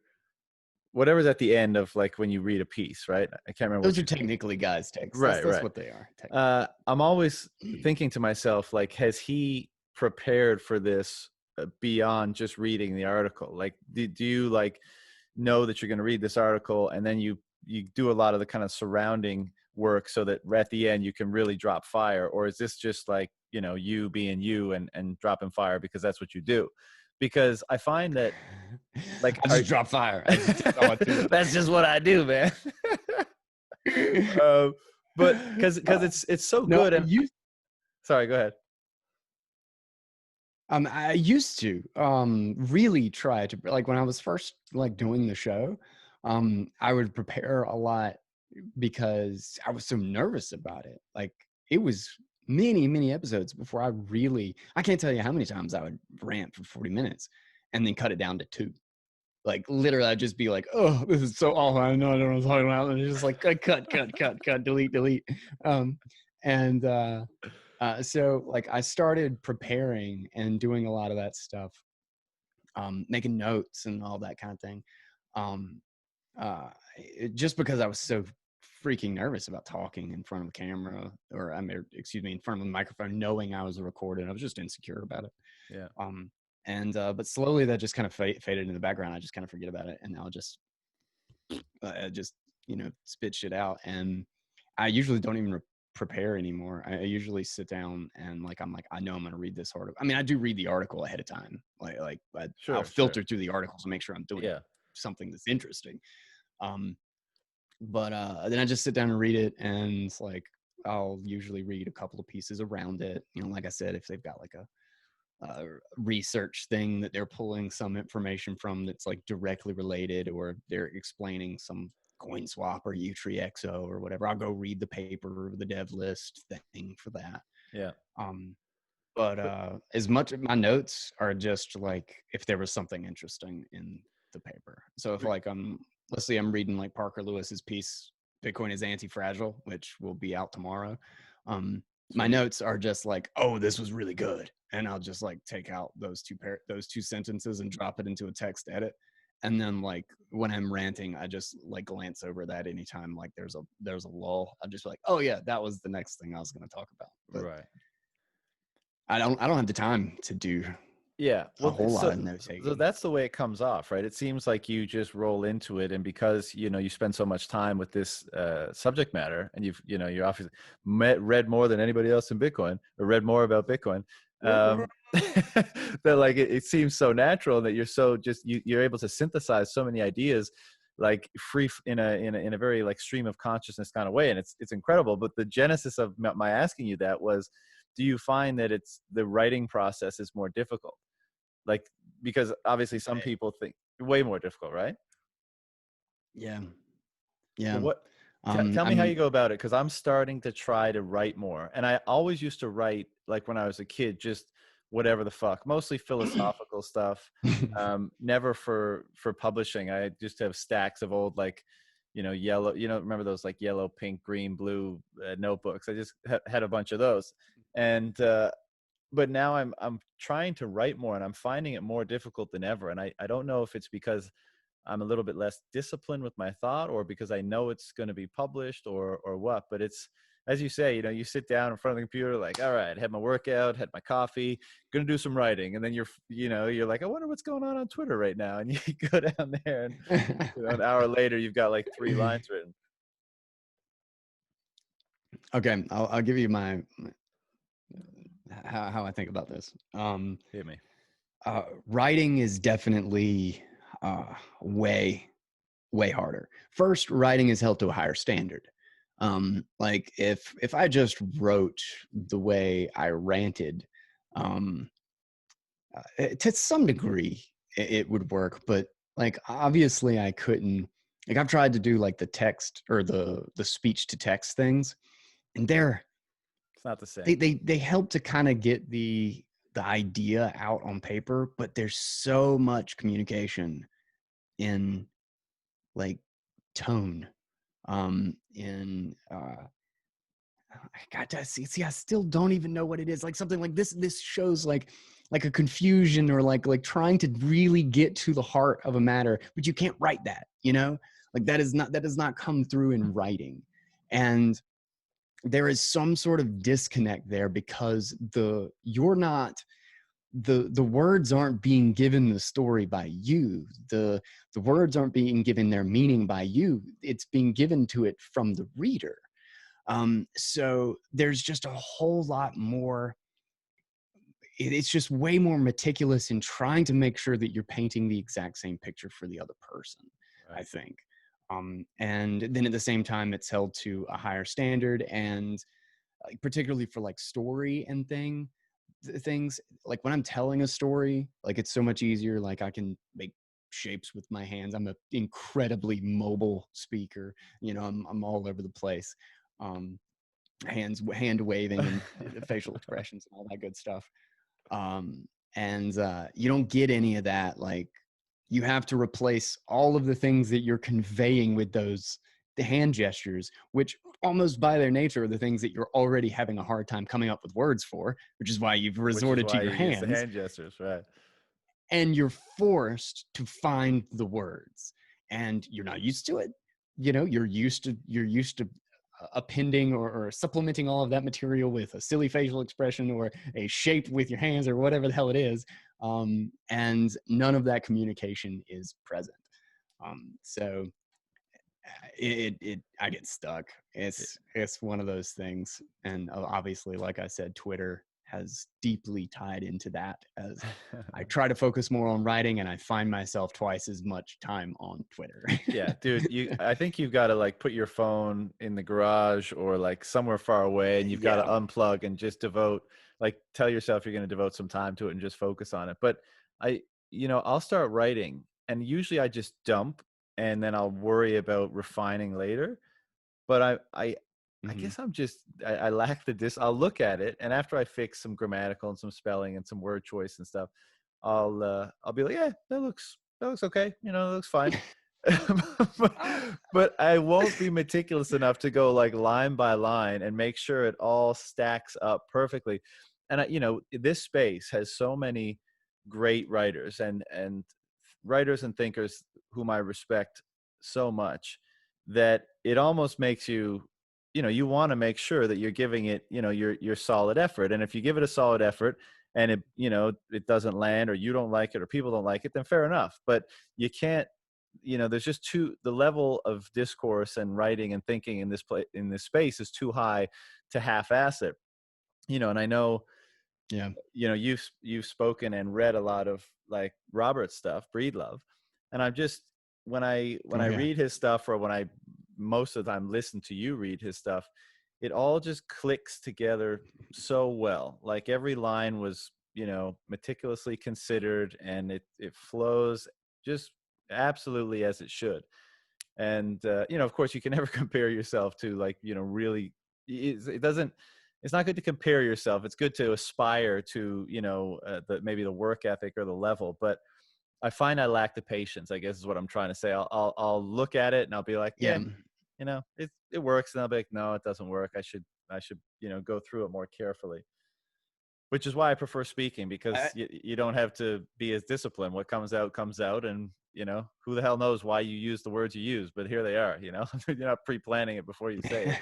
whatever's at the end of like when you read a piece, right? I can't remember those what are you. technically guys' takes. Right, That's right. what they are technically. I'm always thinking to myself, like, has he prepared for this beyond just reading the article? Like, do you like know that you're going to read this article, and then you do a lot of the kind of surrounding work so that at the end you can really drop fire? Or is this just like, you know, you being you and dropping fire because that's what you do? Because I find that like I just drop fire. That's all I do. that's just what I do, man. uh, but because it's so No, good. And sorry, go ahead. I used to really try to, like when I was first like doing the show, I would prepare a lot because I was so nervous about it. Like it was many, many episodes before I can't tell you how many times I would rant for 40 minutes and then cut it down to 2. Like literally I'd just be like, oh, this is so awful. I know what I'm talking about. And it's just like cut, delete. Um, and so like I started preparing and doing a lot of that stuff, making notes and all that kind of thing. Um, just because I was so freaking nervous about talking in front of a camera, or excuse me, in front of a microphone, knowing I was recorded. I was just insecure about it. Yeah. And but slowly that just kind of faded in the background. I just kind of forget about it, and now just you know, spit shit out. And I usually don't even prepare anymore. I usually sit down and like I'm like, I know I'm going to read this article. I mean, I do read the article ahead of time. I'll Sure, sure. filter through the articles and make sure I'm doing Yeah. something that's interesting. Um, but then I just sit down and read it, and like I'll usually read a couple of pieces around it. You know, like I said, if they've got like a research thing that they're pulling some information from that's like directly related, or they're explaining some coin swap or UTXO or whatever, I'll go read the paper or the dev list thing for that. Yeah. Um, but as much of my notes are just like if there was something interesting in the paper. So if like let's say I'm reading like Parker Lewis's piece, Bitcoin is anti-fragile, which will be out tomorrow. My Sweet. notes are just like, oh, this was really good, and I'll just like take out those two sentences and drop it into a text edit. And then like when I'm ranting, I just like glance over that anytime like there's a lull. I'm just like, oh yeah, that was the next thing I was going to talk about. But Right. I don't have the time to do Yeah. A Well, whole lot so of note so taking. that's the way it comes off, right? It seems like you just roll into it, and because you spend so much time with this subject matter, and you obviously read more than anybody else in Bitcoin, or read more about Bitcoin. Um, that like it seems so natural that you're so just you're able to synthesize so many ideas like in a very like stream of consciousness kind of way, and it's incredible. But the genesis of my asking you that was, do you find that it's the writing process is more difficult? Like, because obviously some Way. people think way more difficult, right? Yeah. Yeah. Well, tell I me how you mean, go about it, because I'm starting to try to write more, and I always used to write like when I was a kid, just whatever the fuck, mostly philosophical stuff. Never for publishing. I just have stacks of old like yellow, remember those like yellow, pink, green, blue notebooks. I just had a bunch of those, and but now I'm trying to write more, and I'm finding it more difficult than ever. And I don't know if it's because I'm a little bit less disciplined with my thought, or because I know it's going to be published, or what. But it's, as you say, you sit down in front of the computer, like, all right, had my workout, had my coffee, gonna do some writing, and then you're like, I wonder what's going on Twitter right now, and you go down there, and an hour later, you've got like 3 lines written. okay, I'll give you how I think about this. Hit me. Writing is definitely way harder. First, writing is held to a higher standard. Like if I just wrote the way I ranted, um, to some degree it would work, but like obviously I couldn't. Like I've tried to do like the text or the speech to text things, and It's not the they same. they they help to kind of get the idea out on paper, but there's so much communication in like tone, in God, see, I still don't even know what it is. Like something like this shows like a confusion, or like trying to really get to the heart of a matter, but you can't write that, like that does not come through in writing. And there is some sort of disconnect there, because you're not the words aren't being given the story by you. The words aren't being given their meaning by you. It's being given to it from the reader. So there's just a whole lot more. It's just way more meticulous in trying to make sure that you're painting the exact same picture for the other person, I Right. think. And then at the same time, it's held to a higher standard, and like particularly for like story and things, like when I'm telling a story, like it's so much easier. Like I can make shapes with my hands. I'm an incredibly mobile speaker. I'm all over the place. Um, hand waving and facial expressions and all that good stuff. And you don't get any of that. Like you have to replace all of the things that you're conveying with the hand gestures, which almost by their nature are the things that you're already having a hard time coming up with words for, which is why you've Which is resorted to why your you use the hands, hand gestures, right? and you're forced to find the words, and you're not used to it. You're used to appending or supplementing all of that material with a silly facial expression or a shape with your hands or whatever the hell it is, and none of that communication is present. So I get stuck. It's one of those things, and obviously, like I said, Twitter has deeply tied into that, as I try to focus more on writing, and I find myself twice as much time on Twitter. Yeah, dude, I think you've got to like put your phone in the garage or like somewhere far away, and you've got to Yeah. unplug and just tell yourself you're going to devote some time to it and just focus on it. But I'll start writing, and usually I just dump, and then I'll worry about refining later. But I Mhm. guess I lack I'll look at it, and after I fix some grammatical and some spelling and some word choice and stuff, I'll be like, yeah, that looks okay, it looks fine. but, Uh, but I won't be meticulous enough to go like line by line and make sure it all stacks up perfectly. And this space has so many great writers and writers and thinkers whom I respect so much, that it almost makes you want to make sure that you're giving it your solid effort. And if you give it a solid effort and it, you know, it doesn't land, or you don't like it, or people don't like it, then fair enough. But you can't, you know, there's just the level of discourse and writing and thinking in this space is too high to half-ass it, you know. And I know, Yeah. you know, you've spoken and read a lot of like Robert's stuff, Breedlove, and I'm just, when I Oh yeah. read his stuff, or when I most of the time listen to you read his stuff, it all just clicks together so well. Like every line was, you know, meticulously considered, and it flows just absolutely as it should. And you know, of course, you can never compare yourself to, like, you know, really, it doesn't, it's not good to compare yourself. It's good to aspire to, you know, maybe the work ethic or the level. But I find I lack the patience, I guess is what I'm trying to say. I'll look at it and I'll be like, Yeah. yeah, you know, it works, and I'll be like, no, it doesn't work. I should, you know, go through it more carefully. Which is why I prefer speaking, because I, you don't have to be as disciplined. What comes out comes out, and you know, who the hell knows why you use the words you use, but here they are. You know, you're not pre-planning it before you say it.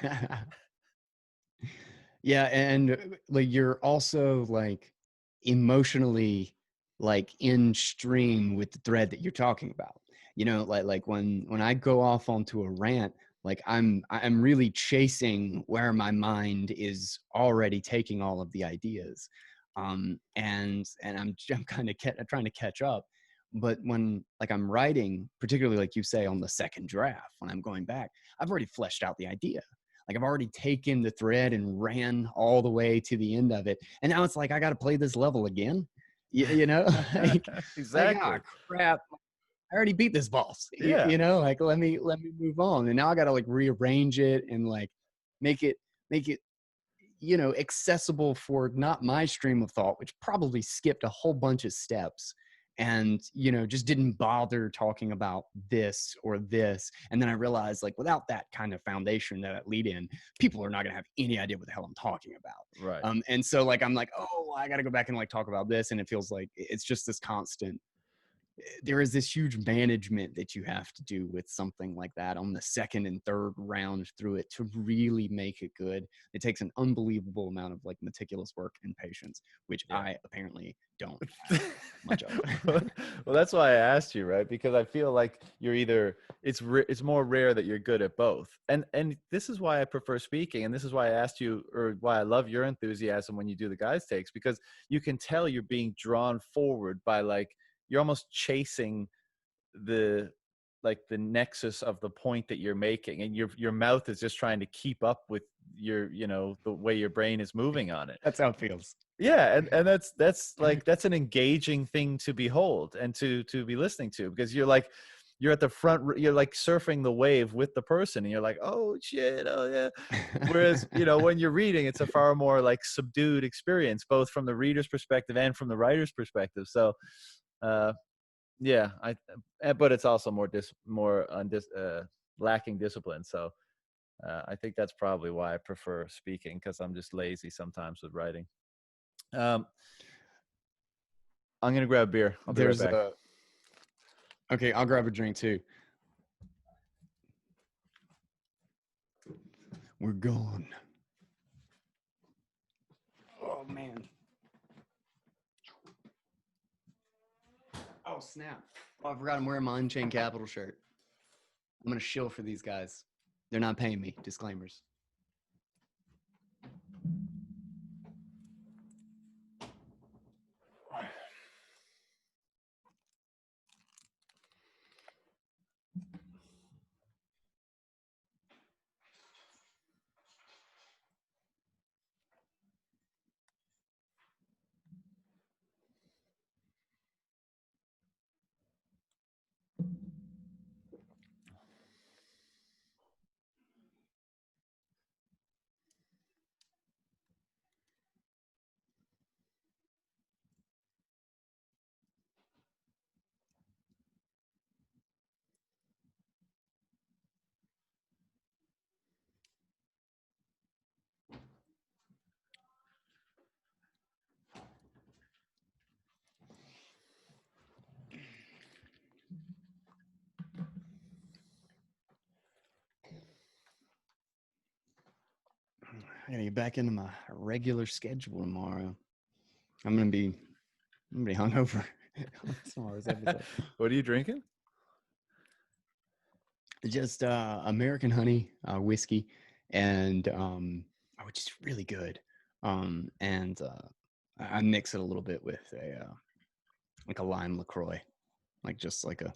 yeah, and like you're also like emotionally like in stream with the thread that you're talking about. You know, like when I go off onto a rant, like I'm really chasing where my mind is already taking all of the ideas. And I'm kind of trying to catch up. But when like I'm writing, particularly like you say on the second draft, when I'm going back, I've already fleshed out the idea. Like I've already taken the thread and ran all the way to the end of it. And now it's like, I got to play this level again. You know, like, ah, Exactly. crap. I already beat this boss, Yeah. you know, like, let me move on. And now I got to like rearrange it and like make it, make it, you know, accessible for not my stream of thought, which probably skipped a whole bunch of steps and, you know, just didn't bother talking about this or this. And then I realized, like, without that kind of foundation, that lead in, people are not going to have any idea what the hell I'm talking about. Right. And so like, I'm like, oh, I got to go back and like talk about this. And it feels like it's just this constant, there is this huge management that you have to do with something like that on the second and third round through it to really make it good. It takes an unbelievable amount of like meticulous work and patience, which Yeah. I apparently don't have much of. Well, that's why I asked you, right? Because I feel like you're either, it's more rare that you're good at both. And this is why I prefer speaking, and this is why I asked you, or why I love your enthusiasm when you do the guys takes, because you can tell you're being drawn forward by, like, you're almost chasing the, like, the nexus of the point that you're making, and your mouth is just trying to keep up with your, you know, the way your brain is moving on it. That's how it feels. Yeah, and that's like, that's an engaging thing to behold and to be listening to, because you're like, you're at the front, you're like surfing the wave with the person, and you're like, oh shit, oh yeah. Whereas, you know, when you're reading, it's a far more like subdued experience, both from the reader's perspective and from the writer's perspective. So uh yeah, but it's also lacking discipline. So I think that's probably why I prefer speaking, because I'm just lazy sometimes with writing. um I'm gonna grab a beer. I'll be right There's back. a, okay, I'll grab a drink too. We're gone. Oh man. Oh snap. Oh, I forgot I'm wearing my Unchained Capital shirt. I'm gonna shill for these guys. They're not paying me. Disclaimers. I gotta get back into my regular schedule tomorrow. I'm gonna be hungover tomorrow's episode. What are you drinking? Just American honey whiskey, and which is really good. And I mix it a little bit with a like a lime LaCroix, like just like a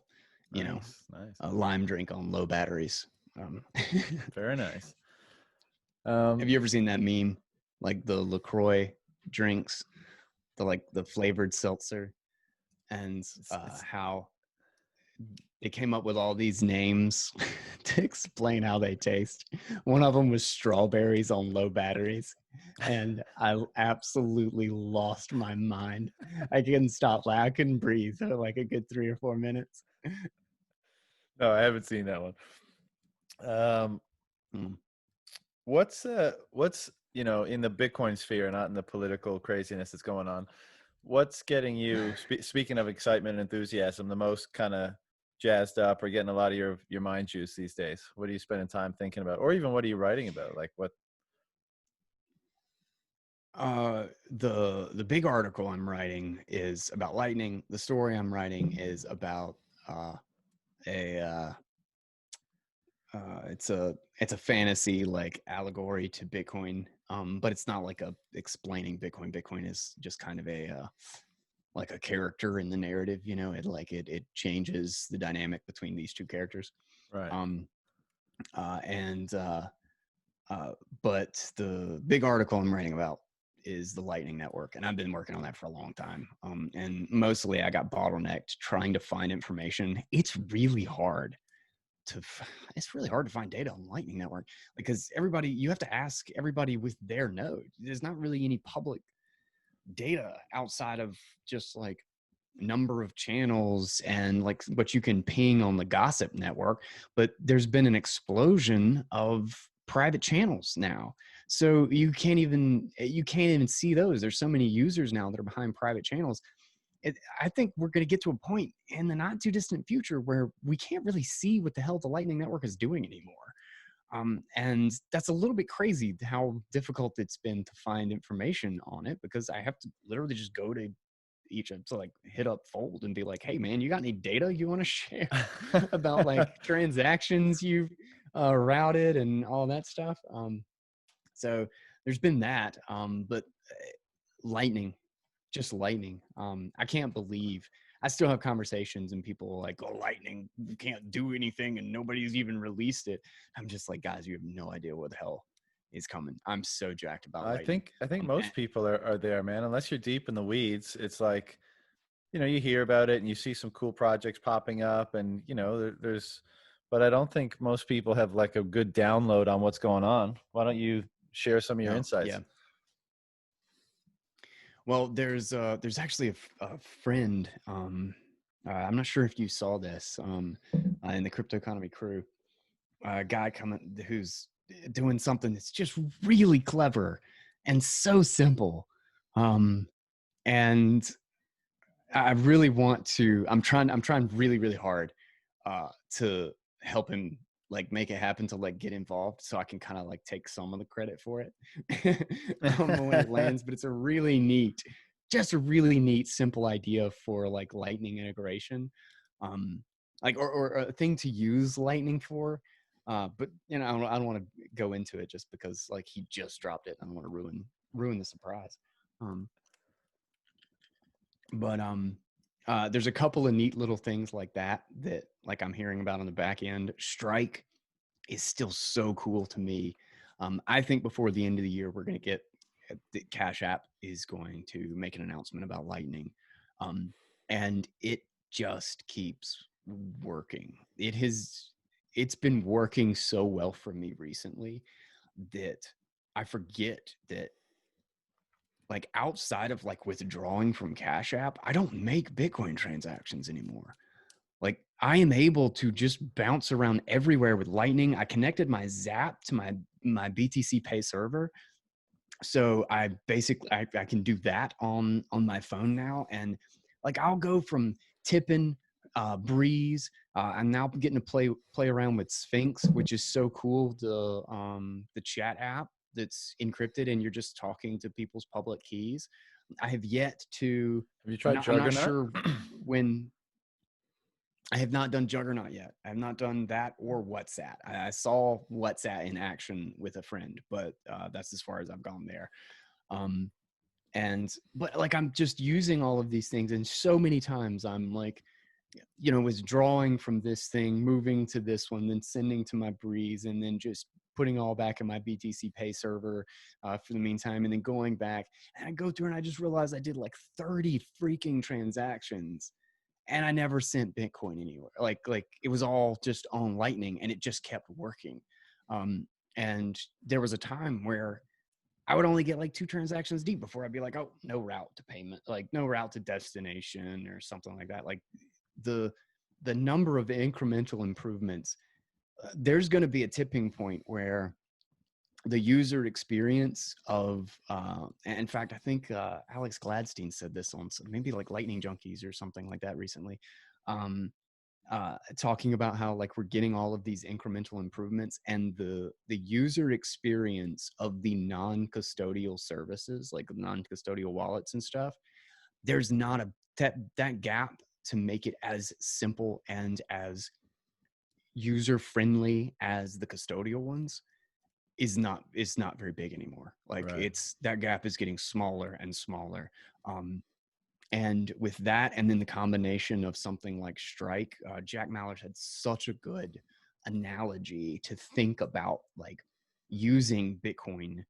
Nice, nice, a lime drink on low batteries. Um, very nice. have you ever seen that meme, like the LaCroix drinks, the flavored seltzer, and It's how they came up with all these names to explain how they taste. One of them was strawberries on low batteries. And I absolutely lost my mind. I couldn't stop. Like, I couldn't breathe for like a good 3 or 4 minutes. No, I haven't seen that one. Um, Mm. what's in the Bitcoin sphere, not in the political craziness that's going on. What's getting you, speaking of excitement and enthusiasm, the most kind of jazzed up or getting a lot of your mind juice these days? What are you spending time thinking about, or even what are you writing about? Like what? The big article I'm writing is about lightning. The story I'm writing is about a it's a fantasy like allegory to Bitcoin, but it's not like a explaining Bitcoin. Bitcoin is just kind of a like a character in the narrative. It changes the dynamic between these two characters. Right. Um, and But the big article I'm writing about is the Lightning Network, and I've been working on that for a long time. And mostly I got bottlenecked trying to find information. It's really hard to find data on Lightning Network because you have to ask everybody with their node. There's not really any public data outside of just like number of channels and like what you can ping on the gossip network. But there's been an explosion of private channels now, so you can't even see those. There's so many users now that are behind private channels. I think we're going to get to a point in the not too distant future where we can't really see what the hell the Lightning Network is doing anymore. And that's a little bit crazy how difficult it's been to find information on it, because I have to literally just go to to like hit up Fold and be like, hey man, you got any data you want to share about like transactions you've routed and all that stuff. So there's been that. But lightning just lightning. I can't believe I still have conversations and people are like, oh, lightning, you can't do anything and nobody's even released it. I'm just like, guys, you have no idea what the hell is coming. I'm so jacked about I lightning. think I think And most people are there, man. Unless you're deep in the weeds, it's like, you hear about it and you see some cool projects popping up, and there's, but I don't think most people have like a good download on what's going on. Why don't you share some of your no, insights? yeah. Well, there's actually a friend. I'm not sure if you saw this in the crypto economy crew. A guy coming who's doing something that's just really clever and so simple. Um, and I really want to. I'm trying really really hard to help him like make it happen, to like get involved so I can kind of like take some of the credit for it when it lands. But it's just a really neat, simple idea for like Lightning integration, um, like or a thing to use Lightning for. But I don't want to go into it just because like he just dropped it. I don't want to ruin the surprise. Um, but there's a couple of neat little things like that like I'm hearing about on the back end. Strike is still so cool to me. I think before the end of the year, we're going to get the Cash App is going to make an announcement about Lightning. And it just keeps working. It's been working so well for me recently that I forget that like outside of like withdrawing from Cash App, I don't make Bitcoin transactions anymore. Like I am able to just bounce around everywhere with Lightning. I connected my Zap to my BTC Pay server, so I can do that on my phone now. And like I'll go from tipping Breeze. I'm now getting to play around with Sphinx, which is so cool. The chat app that's encrypted and you're just talking to people's public keys. I have yet to. Have you tried I'm not Juggernaut? sure when. I have not done Juggernaut yet. I have not done that or WhatsApp. I saw WhatsApp in action with a friend, but that's as far as I've gone there. Um, but like I'm just using all of these things, and so many times I'm like, withdrawing from this thing, moving to this one, then sending to my Breeze, and then just putting all back in my BTC Pay server for the meantime, and then going back. And I go through and I just realized I did like 30 freaking transactions, and I never sent Bitcoin anywhere. Like it was all just on Lightning, and it just kept working. And there was a time where I would only get like 2 transactions deep before I'd be like, oh, no route to payment, like no route to destination or something like that. Like the number of incremental improvements, there's going to be a tipping point where the user experience of in fact, I think Alex Gladstein said this on maybe like Lightning Junkies or something like that recently, um, talking about how like we're getting all of these incremental improvements, and the user experience of the non-custodial services, like non-custodial wallets and stuff, there's not that gap to make it as simple and as user friendly as the custodial ones is not very big anymore. Like Right. it's that gap is getting smaller and smaller. And with that, and then the combination of something like Strike, Jack Mallard had such a good analogy to think about, like using Bitcoin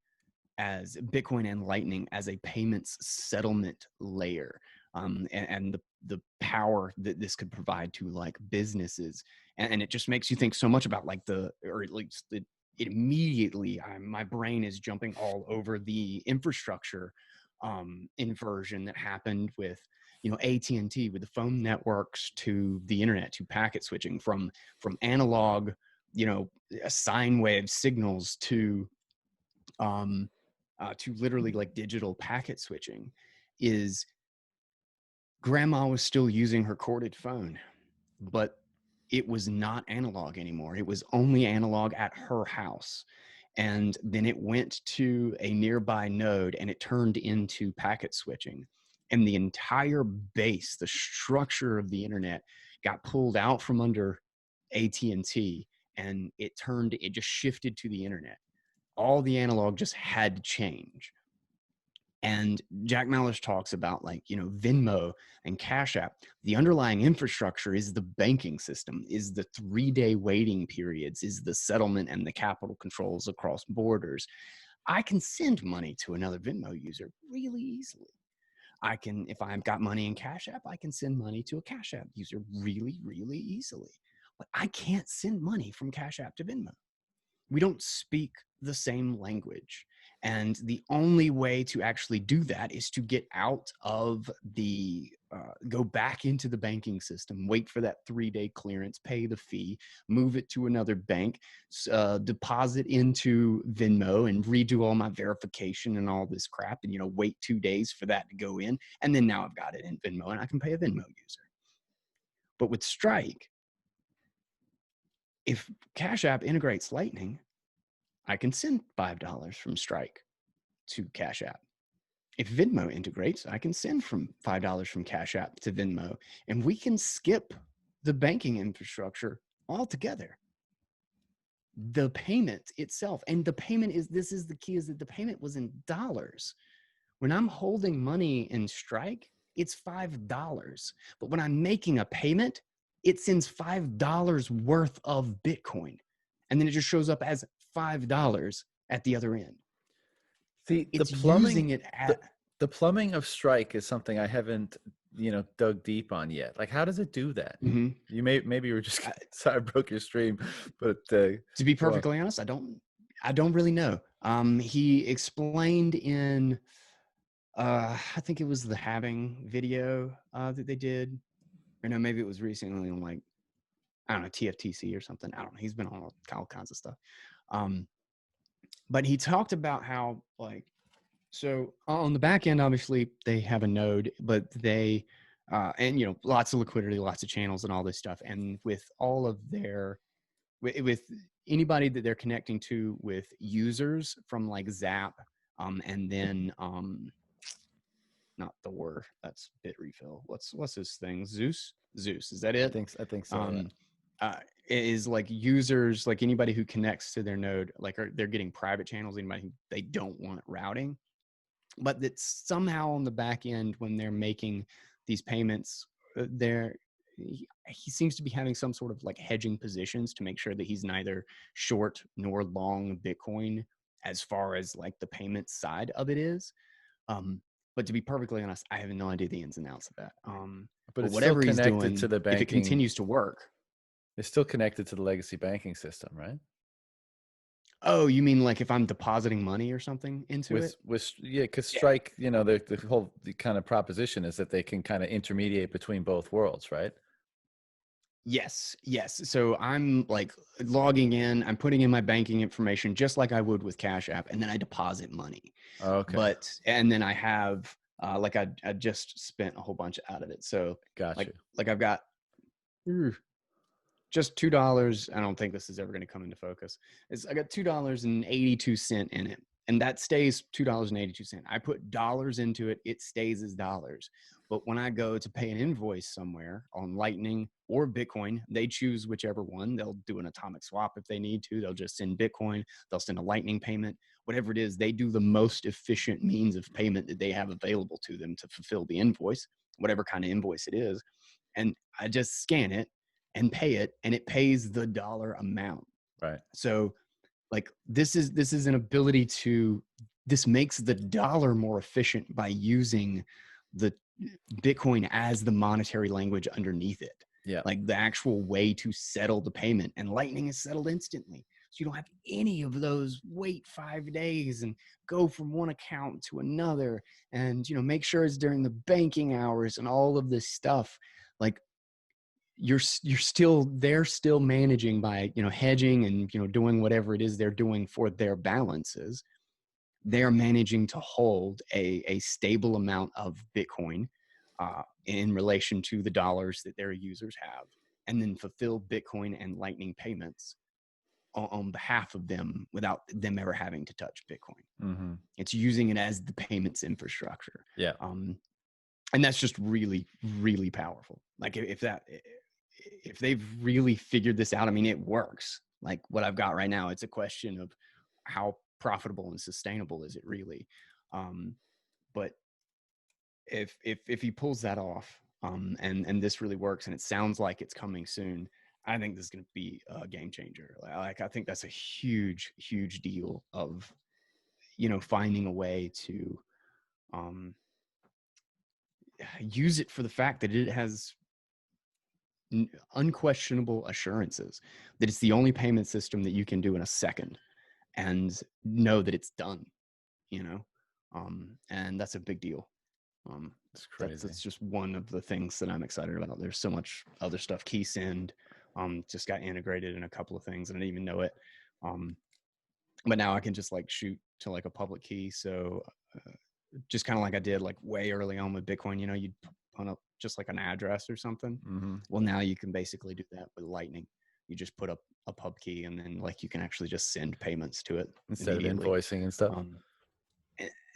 and Lightning as a payments settlement layer, and the power that this could provide to like businesses, and it just makes you think so much about like or at least it immediately, my brain is jumping all over the infrastructure inversion that happened with AT&T, with the phone networks to the internet, to packet switching from analog sine wave signals to literally like digital packet switching. Is grandma was still using her corded phone, but it was not analog anymore. It was only analog at her house. And then it went to a nearby node and it turned into packet switching. And the entire base, the structure of the internet, got pulled out from under AT&T, and it just shifted to the internet. All the analog just had to change. And Jack Mallers talks about like, Venmo and Cash App. The underlying infrastructure is the banking system, is the 3-day waiting periods, is the settlement and the capital controls across borders. I can send money to another Venmo user really easily. I can, if I've got money in Cash App, I can send money to a Cash App user really, really easily. But I can't send money from Cash App to Venmo. We don't speak the same language. And the only way to actually do that is to get out of go back into the banking system, wait for that 3-day clearance, pay the fee, move it to another bank, deposit into Venmo and redo all my verification and all this crap, and, wait 2 days for that to go in. And then now I've got it in Venmo and I can pay a Venmo user. But with Strike, if Cash App integrates Lightning, I can send $5 from Strike to Cash App. If Venmo integrates, I can send from $5 from Cash App to Venmo, and we can skip the banking infrastructure altogether. The payment itself, and the payment this is the key, is that the payment was in dollars. When I'm holding money in Strike, it's $5. But when I'm making a payment, it sends $5 worth of Bitcoin. And then it just shows up as $5 at the other end. See, It's using it at the plumbing of Strike is something I haven't, dug deep on yet. Like, how does it do that? Mm-hmm. Maybe you were just sorry I broke your stream, but to be perfectly honest, I don't really know. He explained in I think it was the halving video that they did, or no, maybe it was recently on like, I don't know, TFTC or something. I don't know. He's been on all kinds of stuff. But he talked about how, like, so on the back end, obviously they have a node, but they, and lots of liquidity, lots of channels and all this stuff. And with all of with anybody that they're connecting to, with users from like Zap, and then not Thor. That's Bit Refill. What's this thing? Zeus. Is that it? I think so. Yeah. Um, is like users, like anybody who connects to their node, like they're getting private channels. Anybody who they don't want routing, but that somehow on the back end when they're making these payments, he seems to be having some sort of like hedging positions to make sure that he's neither short nor long Bitcoin as far as like the payment side of it is. But to be perfectly honest, I have no idea the ins and outs of that. But But it's still whatever he's connected to doing, the if it banking. continues to work. It's still connected to the legacy banking system, right? Oh, you mean like if I'm depositing money or something into it? Yeah, because Yeah. Strike, the kind of proposition is that they can kind of intermediate between both worlds, right? Yes. So I'm like logging in, I'm putting in my banking information just like I would with Cash App, and then I deposit money. Okay, And then I have like I just spent a whole bunch out of it. So got you. like I've got just $2. I don't think this is ever going to come into focus. I got $2.82 in it, and that stays $2.82. I put dollars into it, it stays as dollars. But when I go to pay an invoice somewhere on Lightning or Bitcoin, they choose whichever one. They'll do an atomic swap if they need to. They'll just send Bitcoin. They'll send a Lightning payment. Whatever it is, they do the most efficient means of payment that they have available to them to fulfill the invoice, whatever kind of invoice it is. And I just scan it and pay it, and it pays the dollar amount. Right. So like this is an ability to, this makes the dollar more efficient by using the Bitcoin as the monetary language underneath it. Yeah. Like the actual way to settle the payment, and Lightning is settled instantly. So you don't have any of those wait 5 days and go from one account to another, and make sure it's during the banking hours and all of this stuff. Like they're still managing by hedging and doing whatever it is they're doing for their balances. They're managing to hold a stable amount of Bitcoin in relation to the dollars that their users have, and then fulfill Bitcoin and Lightning payments on behalf of them without them ever having to touch Bitcoin. Mm-hmm. It's using it as the payments infrastructure. Yeah. And that's just really, really powerful. Like if they've really figured this out, I mean, it works. Like what I've got right now, it's a question of how profitable and sustainable is it really. But if he pulls that off, and this really works, and it sounds like it's coming soon, I think this is going to be a game changer. Like I think that's a huge, huge deal of finding a way to use it for the fact that it has unquestionable assurances that it's the only payment system that you can do in a second and know that it's done, and that's a big deal. It's crazy. That's just one of the things that I'm excited about. There's so much other stuff. KeySend just got integrated in a couple of things, and I didn't even know it. But now I can just like shoot to like a public key. So just kind of like I did like way early on with Bitcoin, you'd put up just like an address or something. Mm-hmm. Well, now you can basically do that with Lightning. You just put up a pub key, and then like you can actually just send payments to it Instead of invoicing and stuff.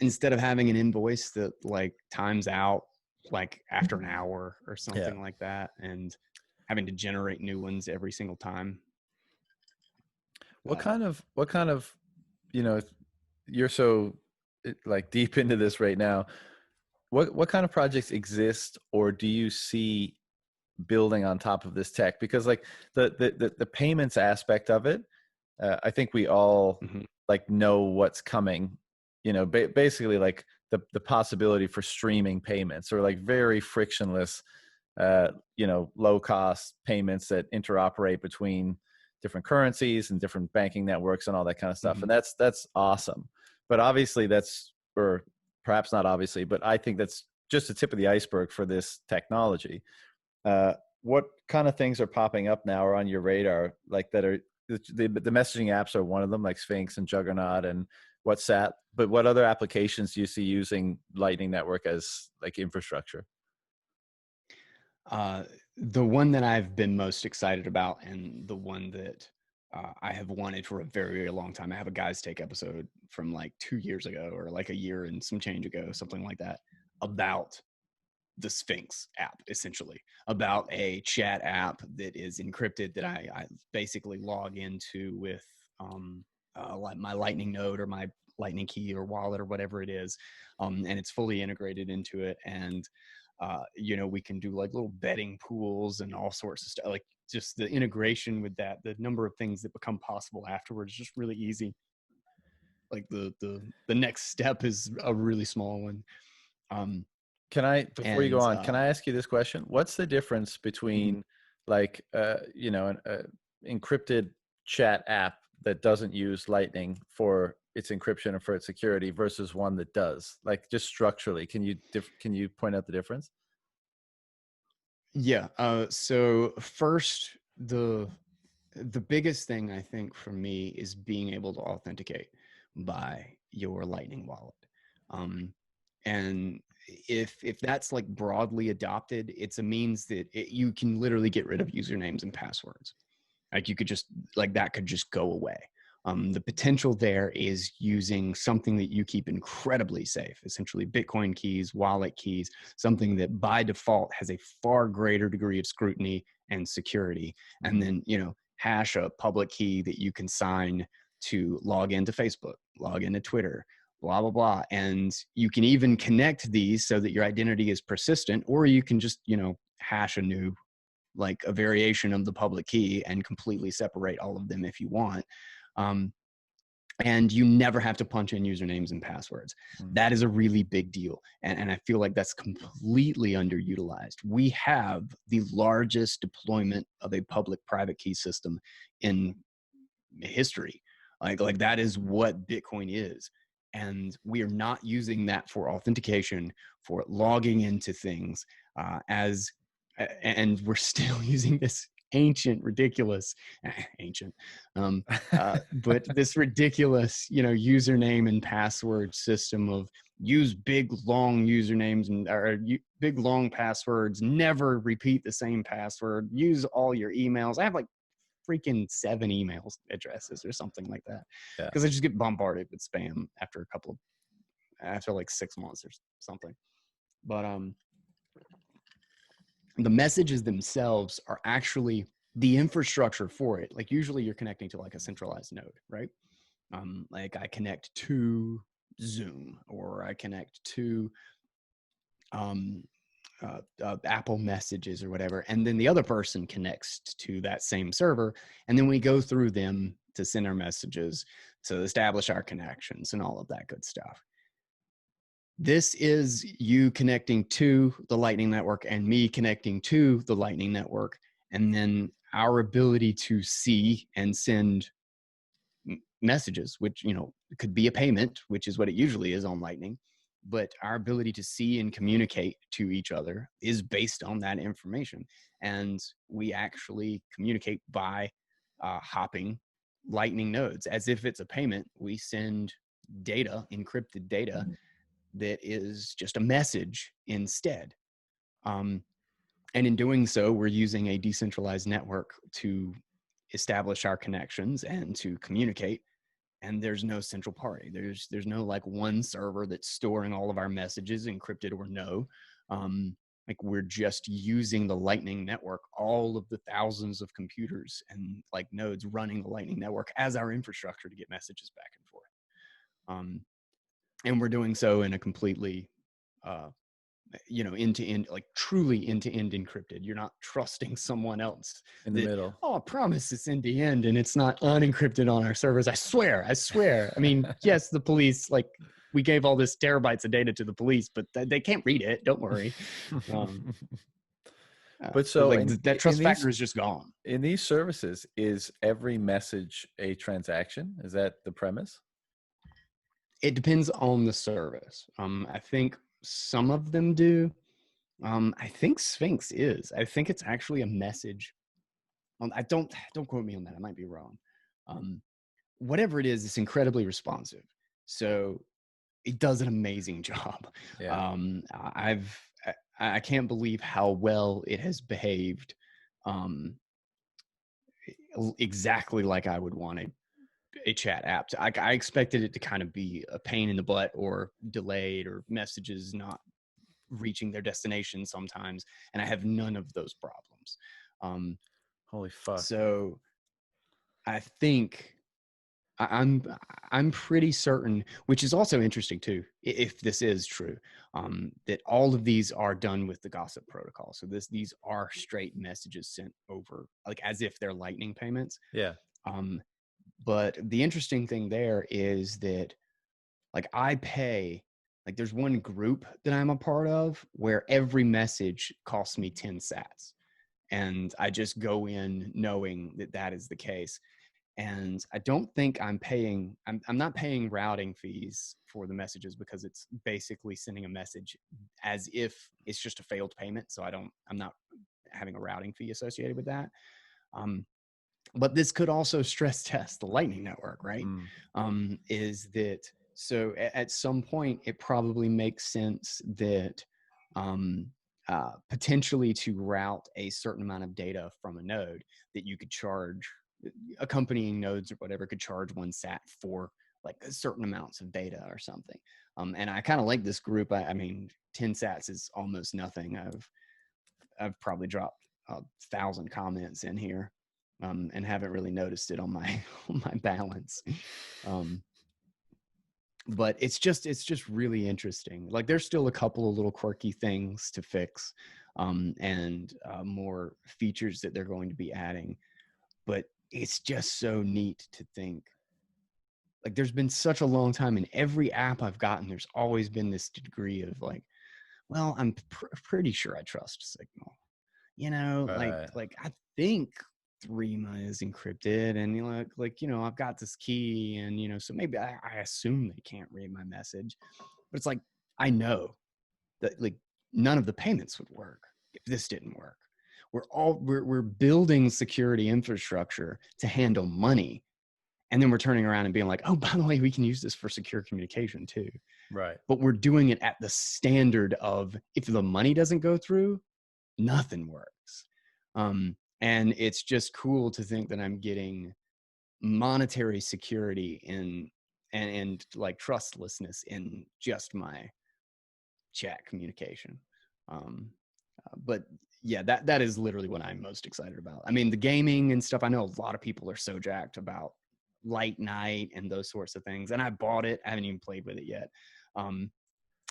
Instead of having an invoice that like times out like after an hour or something like that, and having to generate new ones every single time. What kind of you're so like deep into this right now. What kind of projects exist, or do you see building on top of this tech? Because like the payments aspect of it, I think we all like know what's coming. Basically like the possibility for streaming payments, or like very frictionless, low cost payments that interoperate between different currencies and different banking networks and all that kind of stuff. And that's awesome. But obviously or perhaps not obviously, but I think that's just the tip of the iceberg for this technology. What kind of things are popping up now or on your radar, like that are the messaging apps are one of them, like Sphinx and Juggernaut and WhatsApp, but what other applications do you see using Lightning Network as like infrastructure? The one that I've been most excited about, and the one that I have wanted for a very, very long time. I have a Guys Take episode from like 2 years ago, or like a year and some change ago, something like that. about the Sphinx app, essentially, about a chat app that is encrypted that I basically log into with like my Lightning node or my Lightning key or wallet or whatever it is, and it's fully integrated into it. And we can do like little betting pools and all sorts of stuff. Like just the integration with that, the number of things that become possible afterwards, just really easy. Like the next step is a really small one. Can I, before you go And on, can I ask you this question? What's the difference between like, an encrypted chat app that doesn't use Lightning for its encryption and for its security versus one that does? Like, just structurally, can you point out the difference? Yeah. So first, the biggest thing I think for me is being able to authenticate by your Lightning wallet. And if that's like broadly adopted, it's a means that you can literally get rid of usernames and passwords. Like you could just like that could just go away. The potential there is using something that you keep incredibly safe, essentially Bitcoin keys, wallet keys, something that by default has a far greater degree of scrutiny and security. And then, hash a public key that you can sign to log into Facebook, log into Twitter, blah, blah, blah. And you can even connect these so that your identity is persistent, or you can just, hash a new, like a variation of the public key and completely separate all of them if you want. Um, and you never have to punch in usernames and passwords. That is a really big deal. And I feel like that's completely underutilized. We have the largest deployment of a public-private key system in history. Like that is what Bitcoin is. And we are not using that for authentication, for logging into things, and we're still using this ridiculous, but this ridiculous, username and password system of use big long usernames or big long passwords, never repeat the same password, use all your emails. I have like freaking 7 email addresses or something like that, Yeah. because I just get bombarded with spam after like 6 months or something. But the messages themselves are actually the infrastructure for it. Like usually you're connecting to like a centralized node, right? Like I connect to Zoom, or I connect to Apple Messages or whatever, and then the other person connects to that same server, and then we go through them to send our messages, to establish our connections and all of that good stuff. This is you connecting to the Lightning Network and me connecting to the Lightning Network, and then our ability to see and send messages, which could be a payment, which is what it usually is on Lightning. But our ability to see and communicate to each other is based on that information. And we actually communicate by hopping Lightning nodes. As if it's a payment, we send data, encrypted data, that is just a message instead. And in doing so, we're using a decentralized network to establish our connections and to communicate. And there's no central party. There's no like one server that's storing all of our messages, encrypted or no. Like we're just using the Lightning Network, all of the thousands of computers and like nodes running the Lightning Network as our infrastructure to get messages back and forth. And we're doing so in a completely, end-to-end, like truly end-to-end encrypted. You're not trusting someone else In the middle. oh, I promise it's end-to-end and it's not unencrypted on our servers. I swear. I mean, yes, the police, like we gave all this terabytes of data to the police, but they can't read it. Don't worry. But so like that trust factor is just gone. In these services, is every message a transaction? Is that the premise? It depends on the service. I think some of them do. I think Sphinx is. I think it's actually a message. I don't quote me on that. I might be wrong. Whatever it is, it's incredibly responsive. So it does an amazing job. Yeah. I can't believe how well it has behaved. Exactly like I would want a chat app. I expected it to kind of be a pain in the butt or delayed or messages not reaching their destination sometimes, and I have none of those problems. Holy fuck. So I think I'm pretty certain, which is also interesting too, if this is true, that all of these are done with the gossip protocol. So these are straight messages sent over, like as if they're lightning payments. Yeah. But the interesting thing there is that, like, I pay, like, there's one group that I'm a part of where every message costs me 10 sats. And I just go in knowing that that is the case. And I don't think I'm not paying routing fees for the messages, because it's basically sending a message as if it's just a failed payment. So I'm not having a routing fee associated with that. But this could also stress test the Lightning Network, right? Is that, so at some point it probably makes sense that potentially to route a certain amount of data from a node, that you could charge, accompanying nodes or whatever could charge 1 sat for like certain amounts of data or something. And I kind of like this group. I mean, 10 sats is almost nothing. I've probably dropped 1,000 comments in here, and haven't really noticed it on my on my balance. But it's just really interesting. Like, there's still a couple of little quirky things to fix, and more features that they're going to be adding. But it's just so neat to think, like, there's been such a long time in every app I've gotten, there's always been this degree of like, well, I'm pretty sure I trust Signal. Right. Like I think Threema is encrypted, and I've got this key, and so maybe I assume they can't read my message. But it's like, I know that, like, none of the payments would work if this didn't work. We're building security infrastructure to handle money, and then we're turning around and being like, oh, by the way, we can use this for secure communication too. Right. But we're doing it at the standard of, if the money doesn't go through, nothing works. And it's just cool to think that I'm getting monetary security and like trustlessness in just my chat communication. But yeah, that is literally what I'm most excited about. I mean, the gaming and stuff, I know a lot of people are so jacked about Light Night and those sorts of things. And I bought it. I haven't even played with it yet. And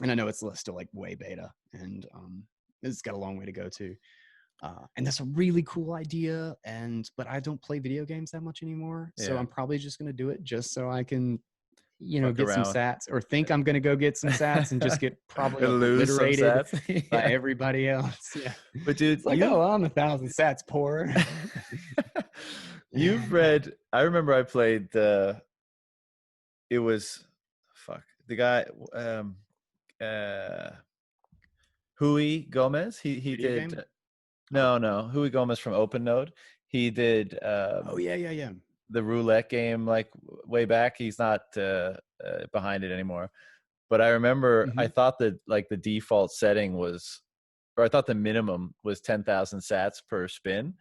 I know it's still like way beta, and it's got a long way to go too. And that's a really cool idea. But I don't play video games that much anymore. So Yeah. I'm probably just going to do it just so I can, Fuck get some around sats, or think I'm going to go get some sats and just get probably and lose some obliterated sats. by Yeah. everybody else. Yeah. But dude, It's like, oh, I'm 1,000 sats poor. You've read, I remember I played it was, fuck, the guy, Hui Gomez. He Video did, game? no, Hui Gomez from OpenNode. He did Oh, yeah. the roulette game, like, way back. He's not behind it anymore. But I remember I thought that, like, the default setting was, or I thought the minimum was 10,000 sats per spin,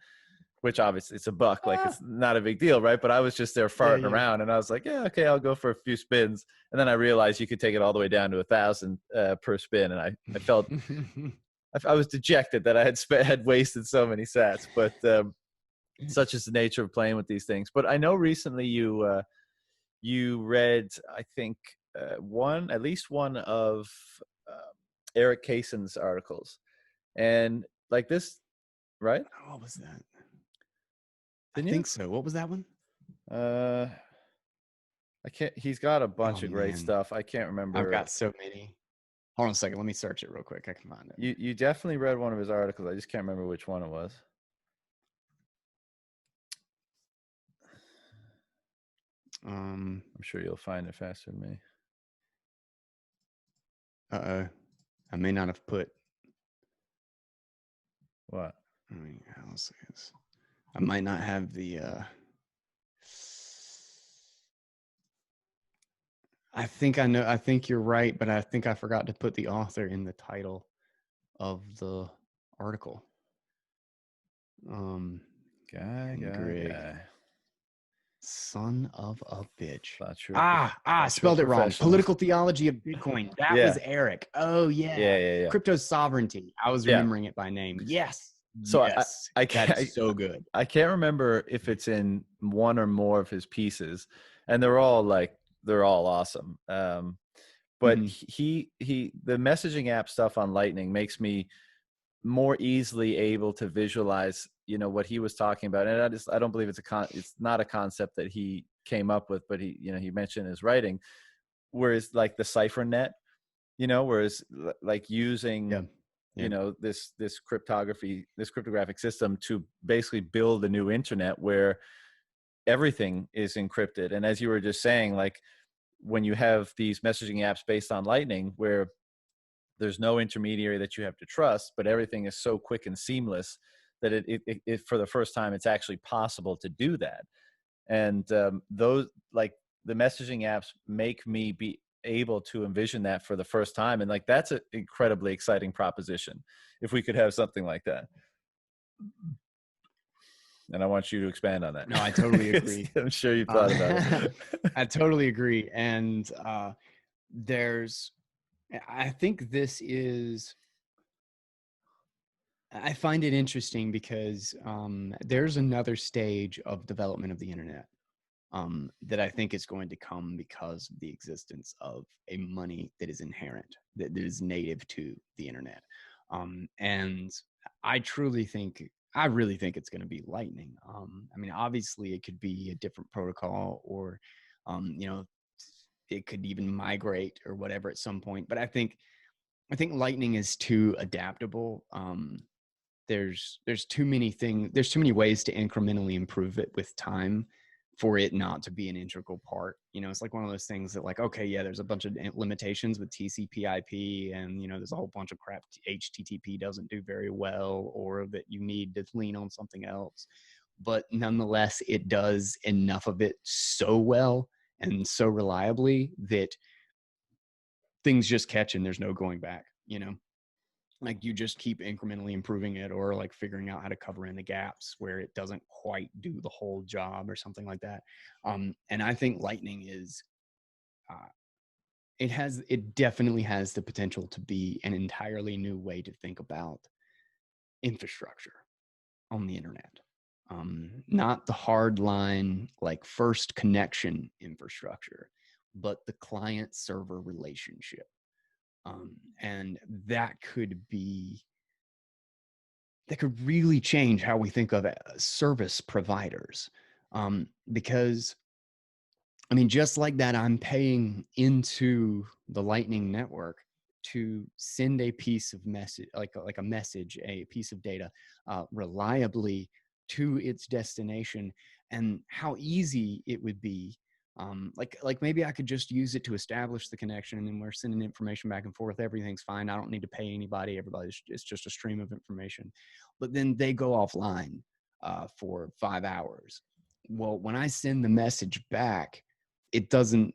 which obviously it's a buck, like, it's not a big deal, right? But I was just there farting around, and I was like, yeah, okay, I'll go for a few spins. And then I realized you could take it all the way down to 1,000 per spin, and I felt, I was dejected that I had wasted so many sats. But such is the nature of playing with these things. But I know recently you read, I think, at least one of Eric Kayson's articles, and like this, right? What was that? Didn't I you? think so. What was that one? I can't. He's got a bunch Oh, of great man. stuff. I can't remember. I've got so many. Hold on a second. Let me search it real quick. I can find it. You definitely read one of his articles. I just can't remember which one it was. I'm sure you'll find it faster than me. I may not have put. What? I might not have the. I think I know. I think you're right, but I think I forgot to put the author in the title of the article. Guy. Son of a bitch. Not true. I Not true spelled it wrong. professionals. Political theology of Bitcoin. That was Yeah. Eric. Oh Yeah. yeah. Yeah. Yeah. Crypto sovereignty. I was Yeah. remembering it by name. Yes. So Yes. I That is can't so good. I can't remember if it's in one or more of his pieces, and they're all awesome. But Mhm. he the messaging app stuff on Lightning makes me more easily able to visualize, what he was talking about. And I don't believe it's not a concept that he came up with, but he mentioned in his writing, whereas like the cipher net, whereas like Yeah. using, Yeah. this cryptographic system to basically build a new internet where everything is encrypted. And as you were just saying, like when you have these messaging apps based on Lightning, where there's no intermediary that you have to trust, but everything is so quick and seamless that it for the first time, it's actually possible to do that. And those, like, the messaging apps make me be able to envision that for the first time. And like, that's an incredibly exciting proposition if we could have something like that. And I want you to expand on that. No, I totally agree. I'm sure you've thought about it. I totally agree. And there's, I think this is, I find it interesting because there's another stage of development of the internet that I think is going to come because of the existence of a money that is inherent, that is native to the internet. And I really think it's going to be Lightning. I mean, obviously, it could be a different protocol, or, you know, it could even migrate or whatever at some point. But I think Lightning is too adaptable. There's too many things. There's too many ways to incrementally improve it with time for it not to be an integral part. It's like one of those things that, like, okay, yeah, there's a bunch of limitations with TCP/IP, and there's a whole bunch of crap HTTP doesn't do very well, or that you need to lean on something else. But nonetheless, it does enough of it so well and so reliably that things just catch and there's no going back. Like, you just keep incrementally improving it, or like figuring out how to cover in the gaps where it doesn't quite do the whole job or something like that. And I think Lightning is, uh, it definitely has the potential to be an entirely new way to think about infrastructure on the internet. Not the hard line, like first connection infrastructure, but the client server relationship. And that could really change how we think of service providers. Because, I mean, just like that, I'm paying into the Lightning Network to send a piece of message, like a message, a piece of data, reliably to its destination, and how easy it would be. Like maybe I could just use it to establish the connection, and then we're sending information back and forth. Everything's fine. I don't need to pay anybody. It's just a stream of information. But then they go offline for 5 hours. Well, when I send the message back, it doesn't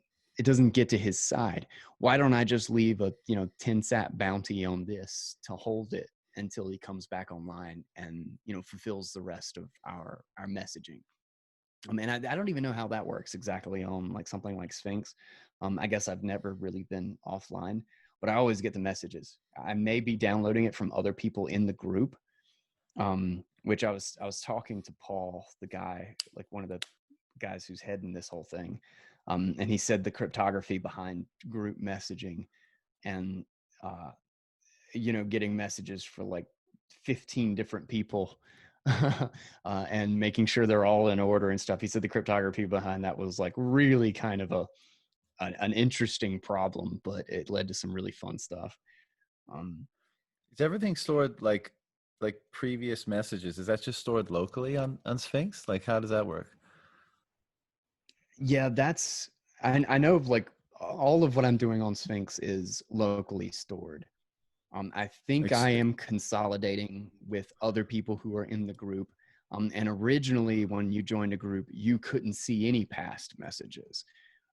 get to his side. Why don't I just leave a 10 sat bounty on this to hold it until he comes back online and fulfills the rest of our messaging? I mean, I don't even know how that works exactly on like something like Sphinx. I guess I've never really been offline, but I always get the messages. I may be downloading it from other people in the group, which I was talking to Paul, the guy, like one of the guys who's heading this whole thing, and he said the cryptography behind group messaging and getting messages for like 15 different people and making sure they're all in order and stuff. He said the cryptography behind that was like really kind of an interesting problem, but it led to some really fun stuff. Is everything stored like previous messages? Is that just stored locally on Sphinx? Like, how does that work? Yeah, I know of, like, all of what I'm doing on Sphinx is locally stored. I think Like, I am consolidating with other people who are in the group. And originally, when you joined a group, you couldn't see any past messages.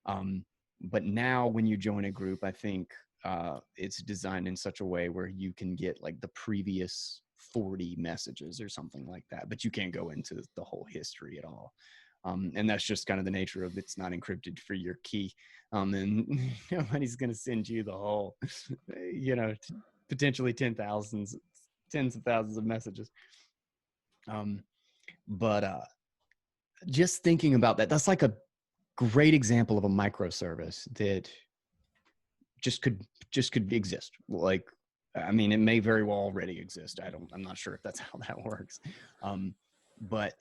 But now, when you join a group, I think it's designed in such a way where you can get like the previous 40 messages or something like that, but you can't go into the whole history at all. And that's just kind of the nature of it's not encrypted for your key. And nobody's going to send you the whole, potentially tens of thousands of messages. But just thinking about that, that's like a great example of a microservice that just could exist. Like, I mean, it may very well already exist. I'm not sure if that's how that works. But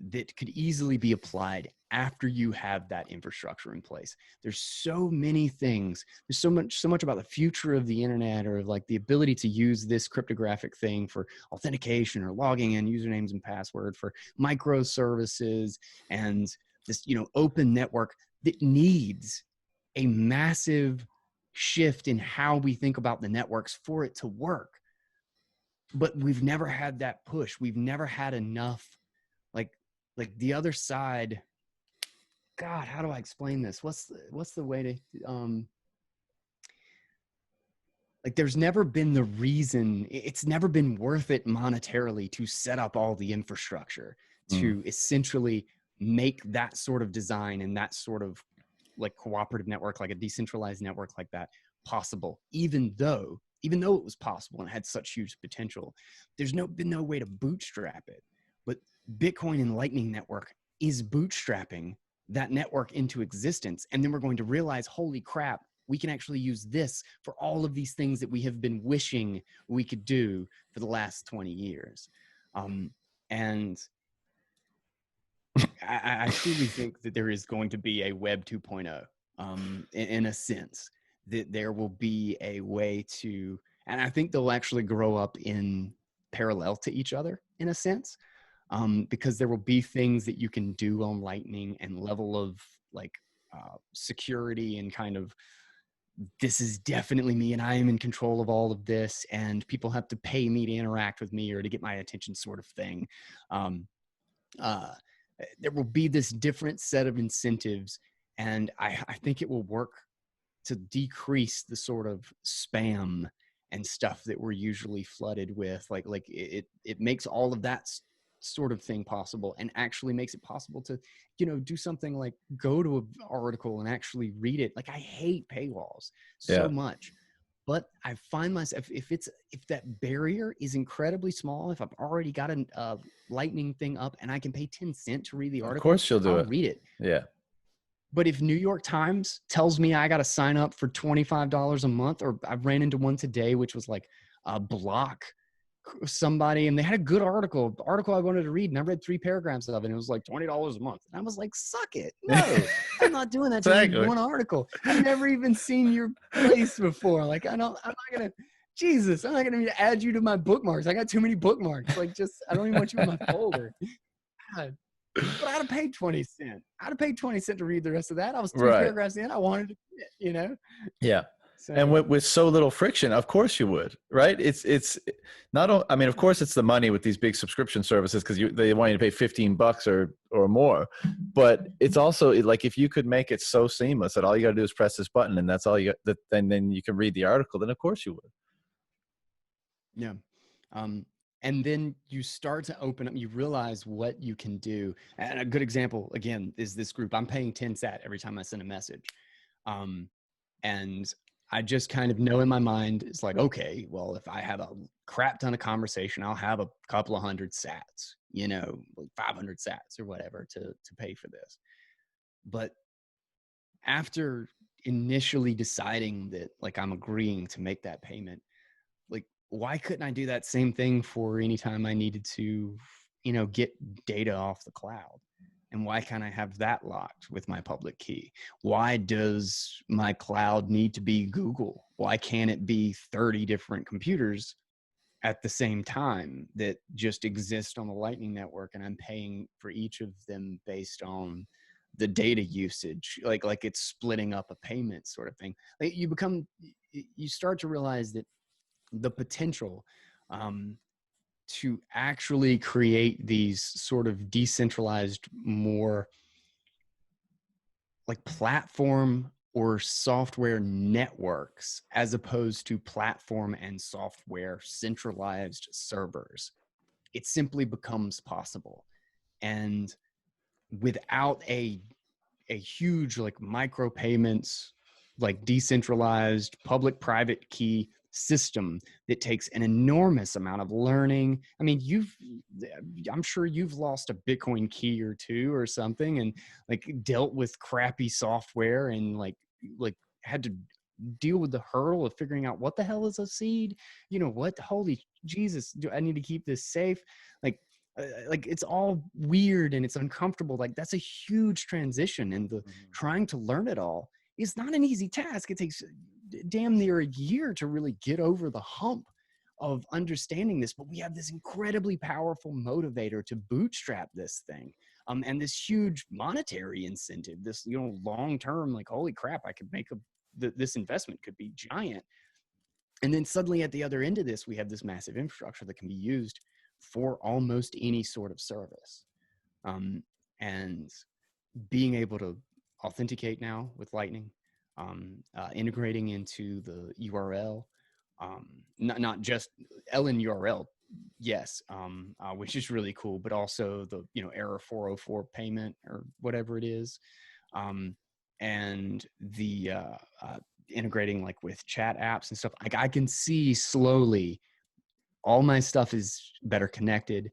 that could easily be applied after you have that infrastructure in place. There's so many things. There's so much about the future of the internet, or like the ability to use this cryptographic thing for authentication or logging in usernames and password for microservices, and this, open network that needs a massive shift in how we think about the networks for it to work. But we've never had that push. We've never had enough, like the other side. God, how do I explain this? What's the way to, like, there's never been the reason, it's never been worth it monetarily to set up all the infrastructure to essentially make that sort of design and that sort of like cooperative network, like a decentralized network like that, possible. Even though it was possible and had such huge potential, there's been no way to bootstrap it. But Bitcoin and Lightning Network is bootstrapping that network into existence. And then we're going to realize, holy crap, we can actually use this for all of these things that we have been wishing we could do for the last 20 years. And I truly think that there is going to be a Web 2.0, in a sense, that there will be a way to, and I think they'll actually grow up in parallel to each other in a sense, because there will be things that you can do on Lightning and level of like security and kind of, this is definitely me and I am in control of all of this, and people have to pay me to interact with me or to get my attention sort of thing. There will be this different set of incentives, and I think it will work to decrease the sort of spam and stuff that we're usually flooded with. Like it makes all of that sort of thing possible, and actually makes it possible to, do something like go to an article and actually read it. Like, I hate paywalls so much, but I find myself, if that barrier is incredibly small, if I've already got a Lightning thing up and I can pay 10 cents to read the article, of course you'll do I'll it. read it. Yeah. But if New York Times tells me I got to sign up for $25 a month, or I ran into one today, which was like a block somebody, and they had a good article, the article I wanted to read, and I read 3 paragraphs of it, and it was like $20 a month. And I was like, suck it. No, I'm not doing that to read one article. I've never even seen your place before. Like, I'm not going to, Jesus, I'm not going to add you to my bookmarks. I got too many bookmarks. Like, just, I don't even want you in my folder. God. But I'd have paid 20 cents. I'd have paid 20 cents to read the rest of that. I was 3 paragraphs in. I wanted to, Yeah. So, and with so little friction, of course you would, right? It's not, I mean, of course it's the money with these big subscription services, because they want you to pay $15 or more. But it's also like, if you could make it so seamless that all you got to do is press this button and that's all you got, then you can read the article, then of course you would. Yeah. And then you start to open up, you realize what you can do. And a good example, again, is this group. I'm paying 10 sat every time I send a message. And I just kind of know in my mind, it's like, okay, well, if I have a crap ton of conversation, I'll have a couple of hundred sats, like 500 sats or whatever to pay for this. But after initially deciding that, like, I'm agreeing to make that payment, like, why couldn't I do that same thing for any time I needed to, get data off the cloud? And why can't I have that locked with my public key? Why does my cloud need to be Google? Why can't it be 30 different computers at the same time that just exist on the Lightning Network, and I'm paying for each of them based on the data usage? Like it's splitting up a payment sort of thing. Like, you start to realize that the potential to actually create these sort of decentralized, more like platform or software networks, as opposed to platform and software centralized servers, it simply becomes possible. And without a huge like micropayments, like decentralized public private key system that takes an enormous amount of learning. I mean, I'm sure you've lost a Bitcoin key or two or something, and like dealt with crappy software and like had to deal with the hurdle of figuring out what the hell is a seed. You know what? Holy Jesus, do I need to keep this safe? Like it's all weird and it's uncomfortable. Like that's a huge transition, and the trying to learn it all is not an easy task. It takes damn near a year to really get over the hump of understanding this. But we have this incredibly powerful motivator to bootstrap this thing, and this huge monetary incentive. This long term, like holy crap, I could make this investment could be giant. And then suddenly at the other end of this, we have this massive infrastructure that can be used for almost any sort of service. And being able to authenticate now with Lightning, integrating into the URL, not just LN URL, yes, which is really cool, but also the error 404 payment or whatever it is, and the integrating like with chat apps and stuff. Like I can see slowly all my stuff is better connected.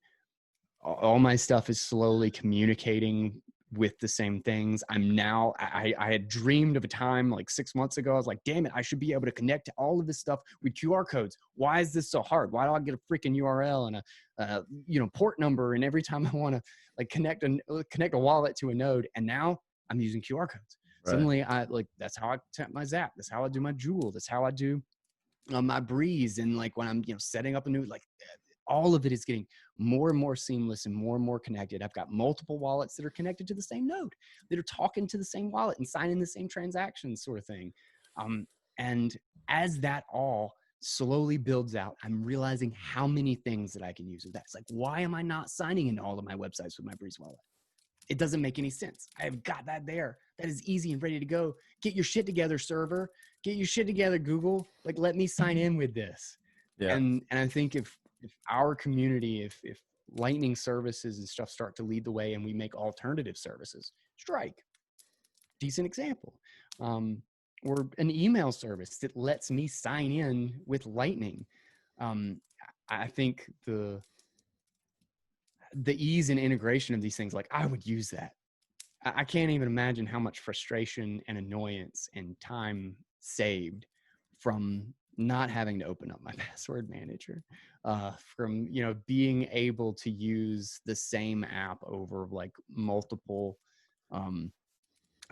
All my stuff is slowly communicating with the same things. I had dreamed of a time like 6 months ago. I was like, damn it, I should be able to connect to all of this stuff with QR codes. Why is this so hard? Why do I get a freaking URL and a port number? And every time I want to like connect a wallet to a node, and now I'm using QR codes. Right. Suddenly that's how I tap my Zap. That's how I do my Jewel. That's how I do my Breeze. And like when I'm setting up a new, like all of it is getting more and more seamless and more connected. I've got multiple wallets that are connected to the same node, that are talking to the same wallet and signing the same transactions, sort of thing. And as that all slowly builds out, I'm realizing how many things that I can use with that. It's like, why am I not signing into all of my websites with my Breeze wallet? It doesn't make any sense. I've got that there. That is easy and ready to go. Get your shit together, server. Get your shit together, Google. Like, let me sign in with this. Yeah. And I think if our community, if Lightning services and stuff start to lead the way, and we make alternative services, Strike, decent example, or an email service that lets me sign in with Lightning. I think the ease and integration of these things, like I would use that. I can't even imagine how much frustration and annoyance and time saved from not having to open up my password manager, from being able to use the same app over like multiple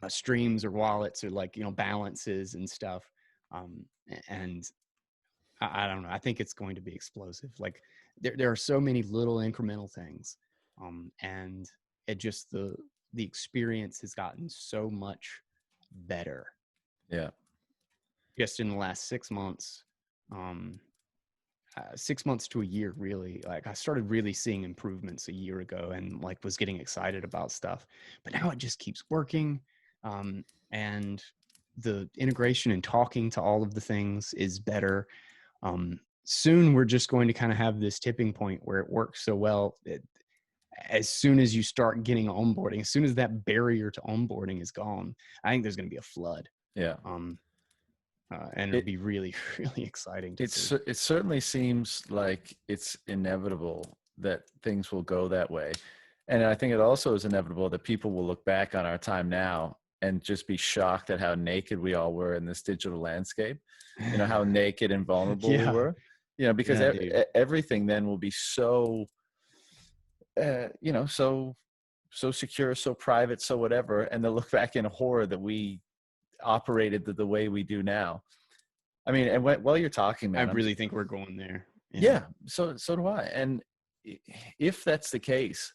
streams or wallets or like balances and stuff. And I don't know. I think it's going to be explosive. Like there are so many little incremental things, and it just the experience has gotten so much better. Yeah. Just in the last 6 months, 6 months to a year, really. Like I started really seeing improvements a year ago, and like was getting excited about stuff. But now it just keeps working, and the integration and talking to all of the things is better. Soon we're just going to kind of have this tipping point where it works so well. As soon as you start getting onboarding, as soon as that barrier to onboarding is gone, I think there's going to be a flood. Yeah. And it'll be really, really exciting to see. It certainly seems like it's inevitable that things will go that way. And I think it also is inevitable that people will look back on our time now and just be shocked at how naked we all were in this digital landscape. How naked and vulnerable we were. Because everything then will be so, so secure, so private, so whatever. And they'll look back in horror that we operated the way we do now. I mean, and while you're talking, man, I really think we're going there. Yeah. So do I. And if that's the case,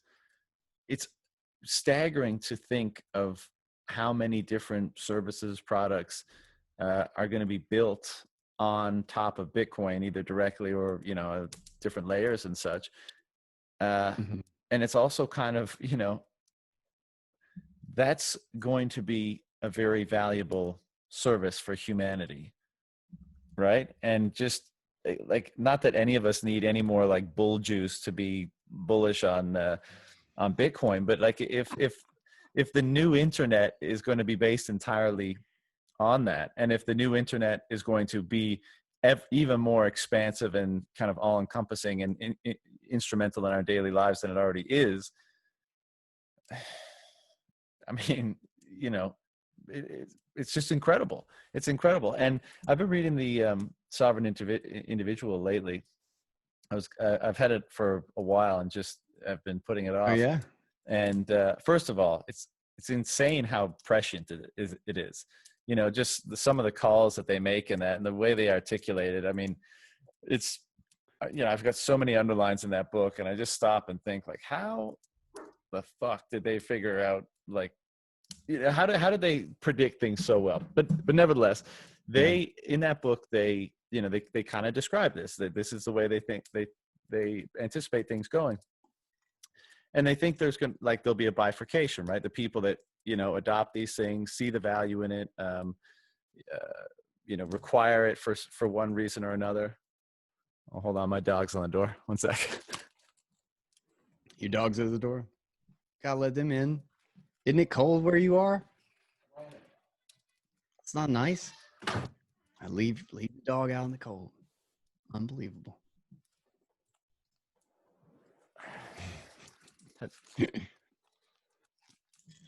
it's staggering to think of how many different services, products are going to be built on top of Bitcoin, either directly or, different layers and such. And it's also kind of, that's going to be a very valuable service for humanity. Right. And just like, not that any of us need any more like bull juice to be bullish on Bitcoin, but like if if the new internet is going to be based entirely on that, and if the new internet is going to be even more expansive and kind of all encompassing and instrumental in our daily lives than it already is, I mean, you know, it's just incredible. It's incredible. And I've been reading the Sovereign Individual lately. I've had it for a while and just have been putting it Oh off. yeah. And first of all, it's insane how prescient it is. You know, just some of the calls that they make and the way they articulate it. I mean, it's, you know, I've got so many underlines in that book, and I just stop and think, like, how the fuck did they figure out, like, you know, how did they predict things so well? But nevertheless, Yeah. in that book, they, you know, they kind of describe this, that this is the way they think they anticipate things going. And they think there'll be a bifurcation, right? The people that, you know, adopt these things, see the value in it, you know, require it for one reason or another. Oh, hold on, my dog's on the door. One sec. Your dog's at the door. Gotta let them in. Isn't it cold where you are? It's not nice. I leave the dog out in the cold. Unbelievable.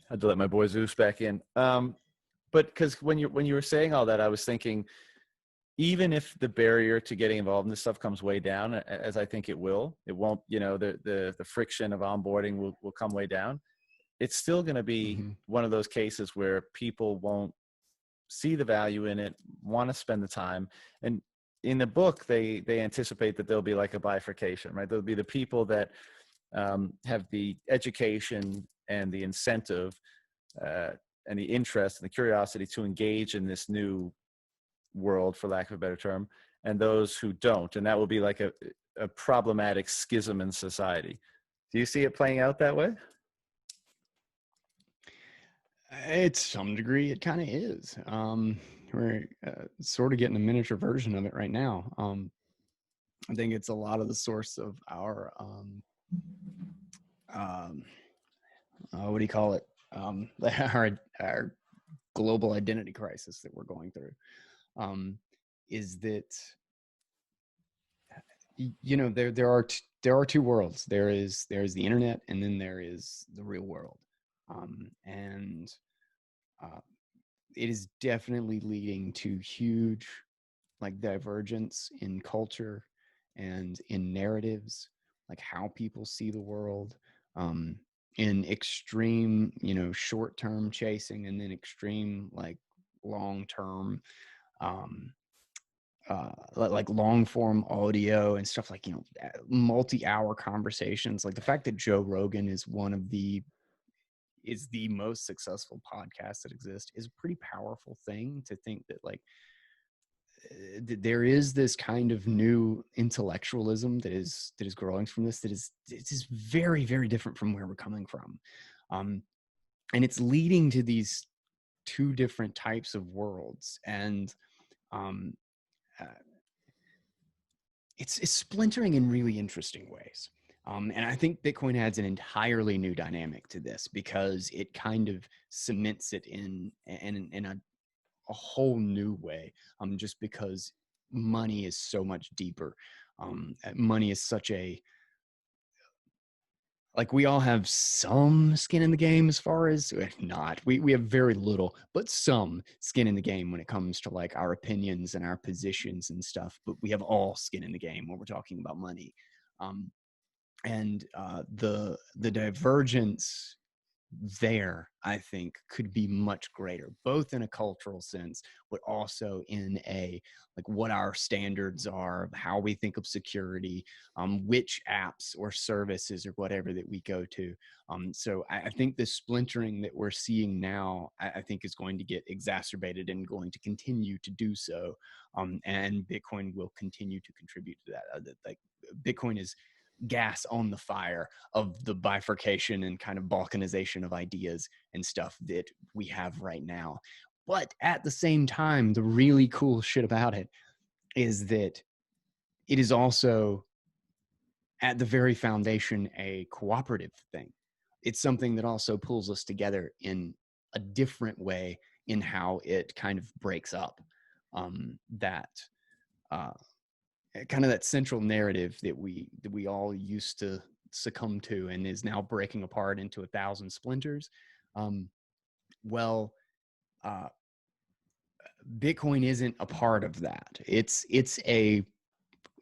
Had to let my boy Zeus back in. But because when you were saying all that, I was thinking, even if the barrier to getting involved in this stuff comes way down, as I think it won't, you know, the friction of onboarding will come way down. It's still going to be one of those cases where people won't see the value in it, want to spend the time. And in the book, they anticipate that there'll be like a bifurcation, right? There'll be the people that have the education and the incentive and the interest and the curiosity to engage in this new world, for lack of a better term, and those who don't. And that will be like a problematic schism in society. Do you see it playing out that way? It's some degree, it kind of is. We're sort of getting a miniature version of it right now. I think it's a lot of the source of our, what do you call it? Our global identity crisis that we're going through. Is that, you know, there are two worlds. There's the internet, and then there is the real world. And it is definitely leading to huge, like, divergence in culture and in narratives, like how people see the world, in extreme, you know, short-term chasing, and then extreme, like, long-term, like long form audio and stuff, like, you know, multi-hour conversations. Like the fact that Joe Rogan is the most successful podcast that exists is a pretty powerful thing, to think that, like, there is this kind of new intellectualism that is growing from this, it is very, very different from where we're coming from. And it's leading to these two different types of worlds. And it's splintering in really interesting ways. And I think Bitcoin adds an entirely new dynamic to this, because it kind of cements it in a whole new way, just because money is so much deeper. Money is such a, like, we all have some skin in the game, as far as not, we have very little, but some skin in the game when it comes to, like, our opinions and our positions and stuff. But we have all skin in the game when we're talking about money. And the divergence there, I think, could be much greater, both in a cultural sense, but also in a, like, what our standards are, how we think of security, which apps or services or whatever that we go to. So I think the splintering that we're seeing now, I think, is going to get exacerbated and going to continue to do so. And Bitcoin will continue to contribute to that. Like, Bitcoin is gas on the fire of the bifurcation and kind of balkanization of ideas and stuff that we have right now. But at the same time, the really cool shit about it is that it is also, at the very foundation, a cooperative thing. it's something that also pulls us together in a different way in how it kind of breaks up that uh, kind of that central narrative that we all used to succumb to and is now breaking apart into 1,000 splinters. Um, well, uh, Bitcoin isn't a part of that. It's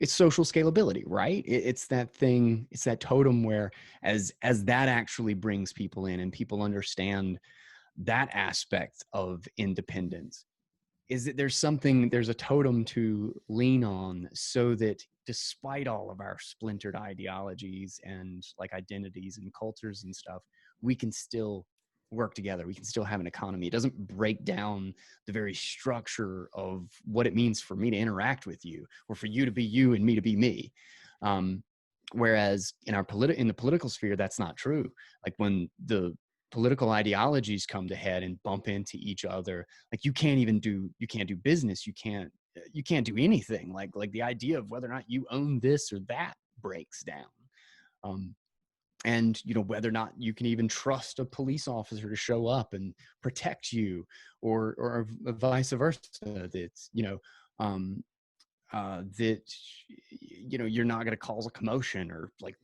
social scalability, right? It's that thing, it's that totem where as that actually brings people in and people understand that aspect of independence, is that there's a totem to lean on, so that despite all of our splintered ideologies and like identities and cultures and stuff, we can still work together. We can still have an economy. It doesn't break down the very structure of what it means for me to interact with you, or for you to be you and me to be me. Um, Whereas in in the political sphere, that's not true. Like when the political ideologies come to head and bump into each other, like you can't do business, you can't do anything. Like the idea of whether or not you own this or that breaks down. um and whether or not you can even trust a police officer to show up and protect you, or vice versa. That's um that you're not going to cause a commotion or like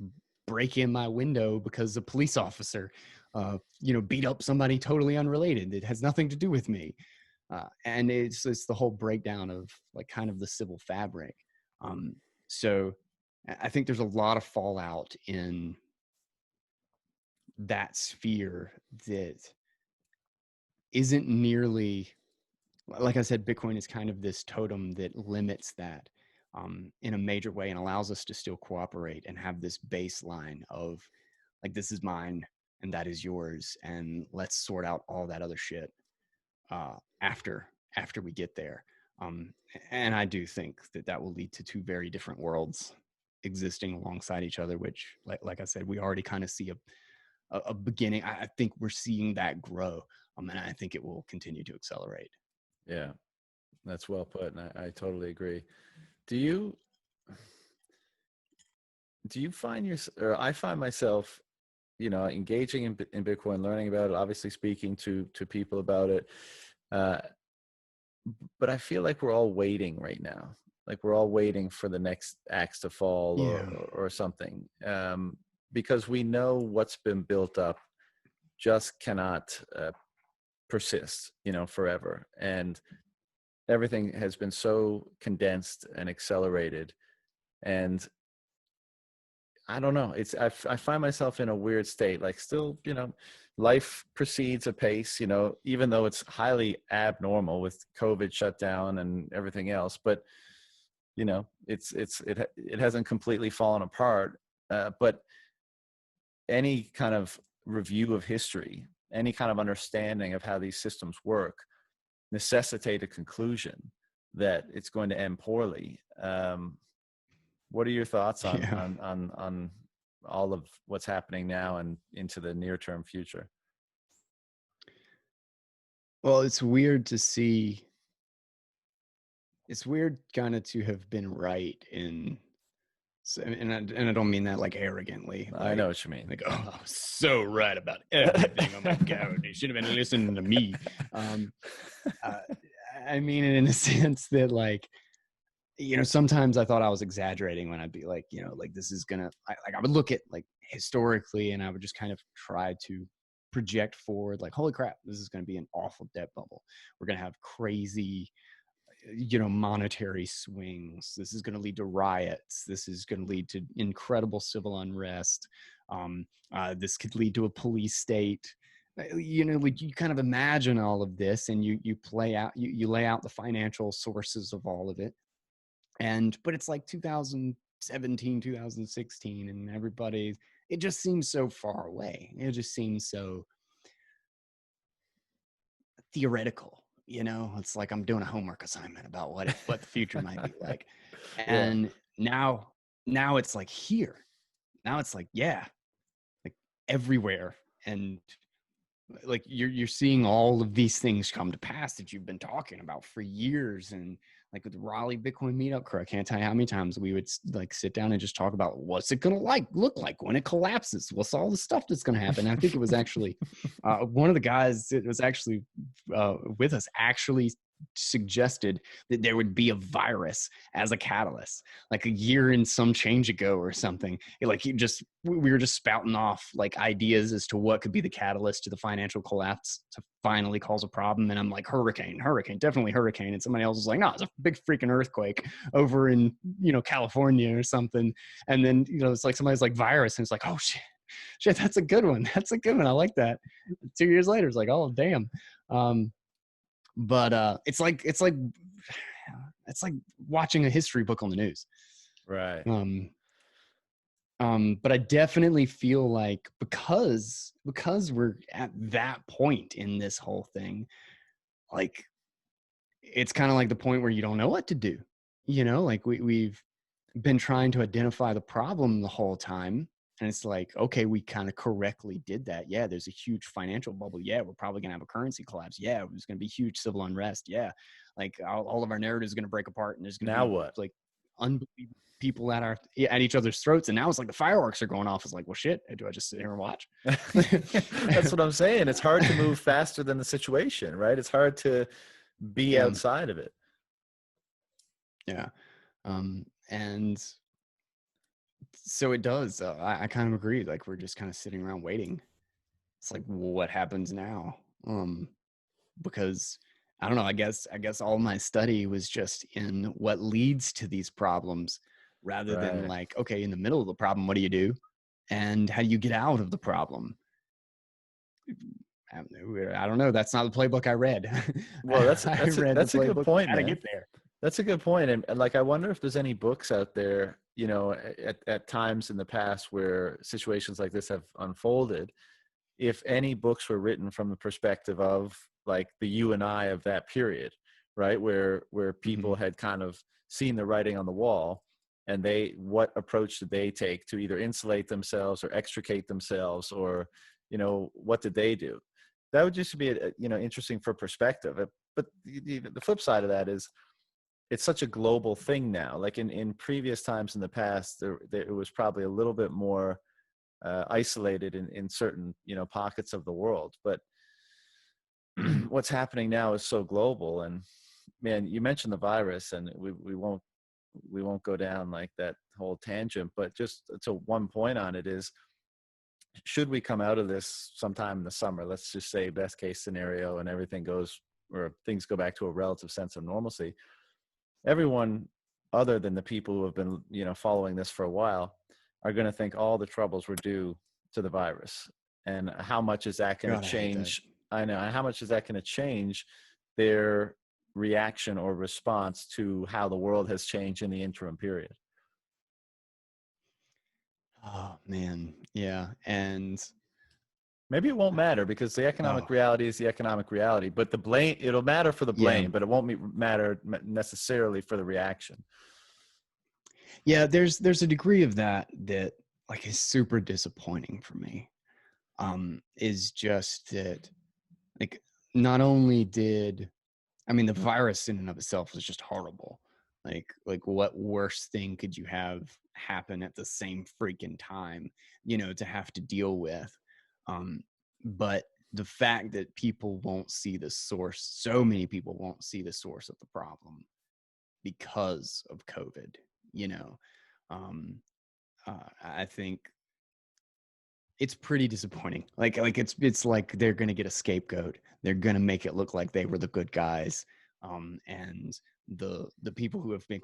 break in my window because a police officer beat up somebody totally unrelated. It has nothing to do with me. And it's the whole breakdown of like kind of the civil fabric. So I think there's a lot of fallout in that sphere that isn't nearly, like I said, Bitcoin is kind of this totem that limits that in a major way and allows us to still cooperate and have this baseline of like, this is mine and that is yours, and let's sort out all that other shit after we get there. And I do think that will lead to two very different worlds existing alongside each other, which, like I said, we already kind of see a beginning. I think we're seeing that grow, and I think it will continue to accelerate. Yeah, that's well put, and I totally agree. Do you find or I find myself, engaging in Bitcoin, learning about it, obviously speaking to people about it, uh, but I feel like we're all waiting right now. Like we're all waiting for the next axe to fall, Yeah. or something, because we know what's been built up just cannot persist, forever. And everything has been so condensed and accelerated. And I don't know. I find myself in a weird state. Like still, life proceeds apace. Even though it's highly abnormal with COVID shutdown and everything else. But it hasn't completely fallen apart. But any kind of review of history, any kind of understanding of how these systems work, necessitate a conclusion that it's going to end poorly. What are your thoughts on Yeah. on all of what's happening now and into the near term future? Well, it's weird to see. It's weird kind of to have been right in, and I don't mean that like arrogantly, I know what you mean. like, oh, I was so right about everything. Oh my God, they should have been listening to me. Um, uh, I mean it in a sense that like, sometimes I thought I was exaggerating when I'd be like, like this is gonna, I would look at like historically and I would just kind of try to project forward like, holy crap, this is going to be an awful debt bubble. We're going to have crazy, monetary swings. This is going to lead to riots. This is going to lead to incredible civil unrest. This could lead to a police state. Like you kind of imagine all of this, and you play out, you lay out the financial sources of all of it. But it's like 2017, 2016, and it just seems so far away. It just seems so theoretical. It's like I'm doing a homework assignment about what the future might be like. Yeah. And now it's like here. Now it's like, yeah, like everywhere. And like you're seeing all of these things come to pass that you've been talking about for years. And like with the Raleigh Bitcoin meetup crew, I can't tell you how many times we would like sit down and just talk about what's it gonna look like when it collapses, what's all the stuff that's gonna happen. And I think it was actually one of the guys that was actually with us actually suggested that there would be a virus as a catalyst, like a year and some change ago or something. Like we were just spouting off like ideas as to what could be the catalyst to the financial collapse to finally cause a problem. And I'm like, hurricane, definitely hurricane. And somebody else was like, no, it's a big freaking earthquake over in, California or something. And then, it's like somebody's like virus, and it's like, oh shit, that's a good one. That's a good one. I like that. 2 years later, it's like, oh damn. But it's like watching a history book on the news. Right. But I definitely feel like because we're at that point in this whole thing, like it's kind of like the point where you don't know what to do. Like we've been trying to identify the problem the whole time. And it's like, okay, we kind of correctly did that. Yeah, there's a huge financial bubble. Yeah, we're probably going to have a currency collapse. Yeah, there's going to be huge civil unrest. Yeah, like all of our narratives are going to break apart, and there's going to Now be what? like unbelievable people at each other's throats. And now it's like the fireworks are going off. It's like, well, shit. Do I just sit here and watch? That's what I'm saying. It's hard to move faster than the situation, right? It's hard to be outside of it. Yeah. And so it does. I kind of agree. Like we're just kind of sitting around waiting. It's like, what happens now? Because I don't know. I guess all my study was just in what leads to these problems, rather than like, okay, in the middle of the problem, what do you do, and how do you get out of the problem? I don't know. That's not the playbook I read. Well, that's I read that's the a good playbook point, how to man. get there. That's a good point. And like, I wonder if there's any books out there, at times in the past where situations like this have unfolded, if any books were written from the perspective of like the you and I of that period, right? Where people had kind of seen the writing on the wall, and what approach did they take to either insulate themselves or extricate themselves, or, what did they do? That would just be, interesting for perspective. But the flip side of that is, it's such a global thing now. Like in previous times in the past, it was probably a little bit more isolated in certain pockets of the world. But what's happening now is so global. And man, you mentioned the virus, and we won't go down like that whole tangent. But just to one point on it is, should we come out of this sometime in the summer? Let's just say best case scenario, and everything goes, or things go back to a relative sense of normalcy. Everyone other than the people who have been, following this for a while, are going to think all the troubles were due to the virus. And how much is that going to change? I know. How much is that going to change their reaction or response to how the world has changed in the interim period? Oh man. Yeah. And maybe it won't matter, because the economic reality is the economic reality, but the blame, it'll matter for the blame, but it won't matter necessarily for the reaction. Yeah, there's a degree of that like is super disappointing for me. Is just that, like, not only did, I mean, the virus in and of itself was just horrible. Like what worse thing could you have happen at the same freaking time, to have to deal with? But the fact that people won't see the source, so many people won't see the source of the problem because of COVID, I think it's pretty disappointing. Like it's like they're gonna get a scapegoat. They're gonna make it look like they were the good guys, and the people who have been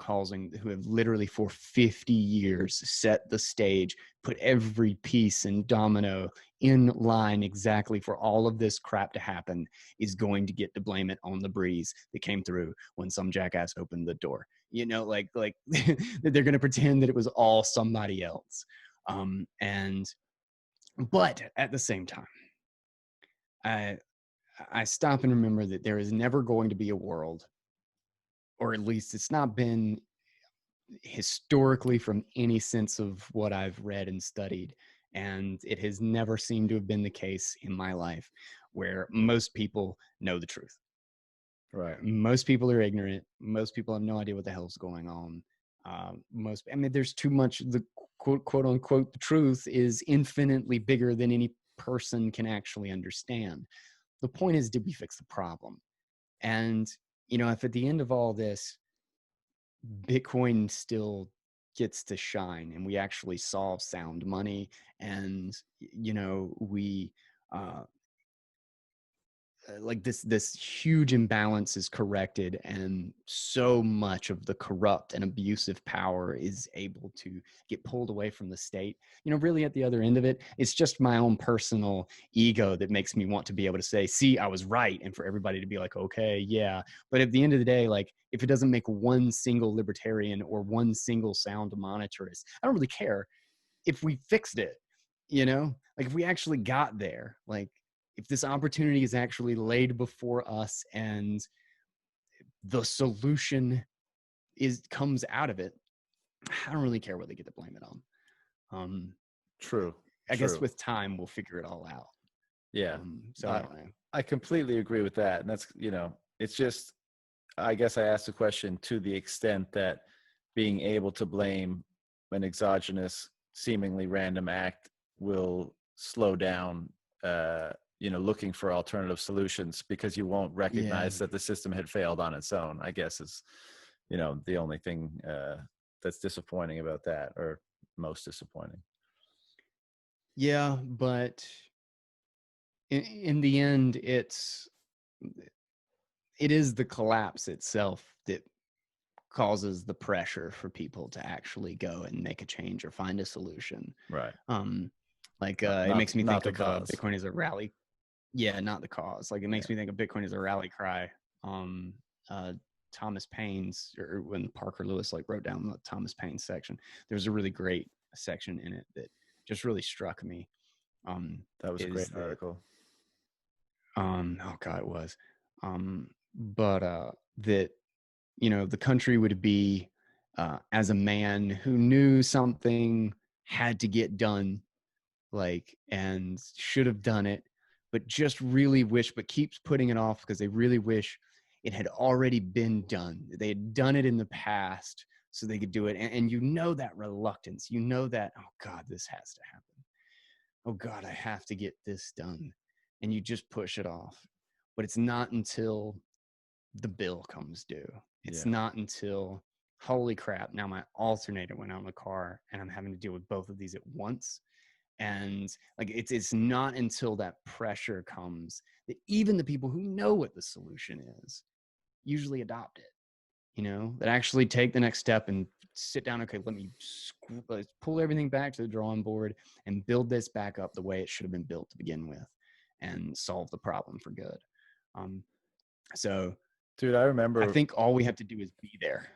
who have literally for 50 years set the stage, put every piece and domino in line exactly for all of this crap to happen, is going to get to blame it on the breeze that came through when some jackass opened the door. Like they're gonna pretend that it was all somebody else, but at the same time, I stop and remember that there is never going to be a world, or at least it's not been historically from any sense of what I've read and studied, and it has never seemed to have been the case in my life, where most people know the truth. Right. Most people are ignorant. Most people have no idea what the hell's going on. I mean, there's too much. The quote unquote the truth is infinitely bigger than any person can actually understand. The point is, did we fix the problem? And if at the end of all this, Bitcoin still gets to shine and we actually solve sound money, and we like this huge imbalance is corrected, and so much of the corrupt and abusive power is able to get pulled away from the state. Really at the other end of it, it's just my own personal ego that makes me want to be able to say, see, I was right, and for everybody to be like, okay, yeah. But at the end of the day, like, if it doesn't make one single libertarian or one single sound monetarist, I don't really care if we fixed it. Like, if we actually got there, like, if this opportunity is actually laid before us and the solution comes out of it, I don't really care what they get to blame it on. True. I guess with time we'll figure it all out. Yeah. So I don't know. I completely agree with that. And that's, it's just, I guess I asked the question to the extent that being able to blame an exogenous, seemingly random act will slow down, looking for alternative solutions, because you won't recognize that the system had failed on its own, I guess is, the only thing that's disappointing about that, or most disappointing. Yeah, but in the end, it is the collapse itself that causes the pressure for people to actually go and make a change or find a solution. Right. It makes me think of Bitcoin as a rally. Yeah, not the cause. Like, it makes me think of Bitcoin as a rally cry. Thomas Paine's, or when Parker Lewis wrote down the Thomas Paine section, there was a really great section in it that just really struck me. That was a great article. Oh God, it was. That the country would be as a man who knew something had to get done, and should have done it, but just really but keeps putting it off because they really wish it had already been done. They had done it in the past so they could do it. And that reluctance, that, oh God, this has to happen. Oh God, I have to get this done. And you just push it off. But it's not until the bill comes due. It's not until, holy crap, now my alternator went out in the car and I'm having to deal with both of these at once. And it's not until that pressure comes that even the people who know what the solution is usually adopt it, that actually take the next step and sit down. Okay, let's pull everything back to the drawing board and build this back up the way it should have been built to begin with, and solve the problem for good. So, dude, I think all we have to do is be there.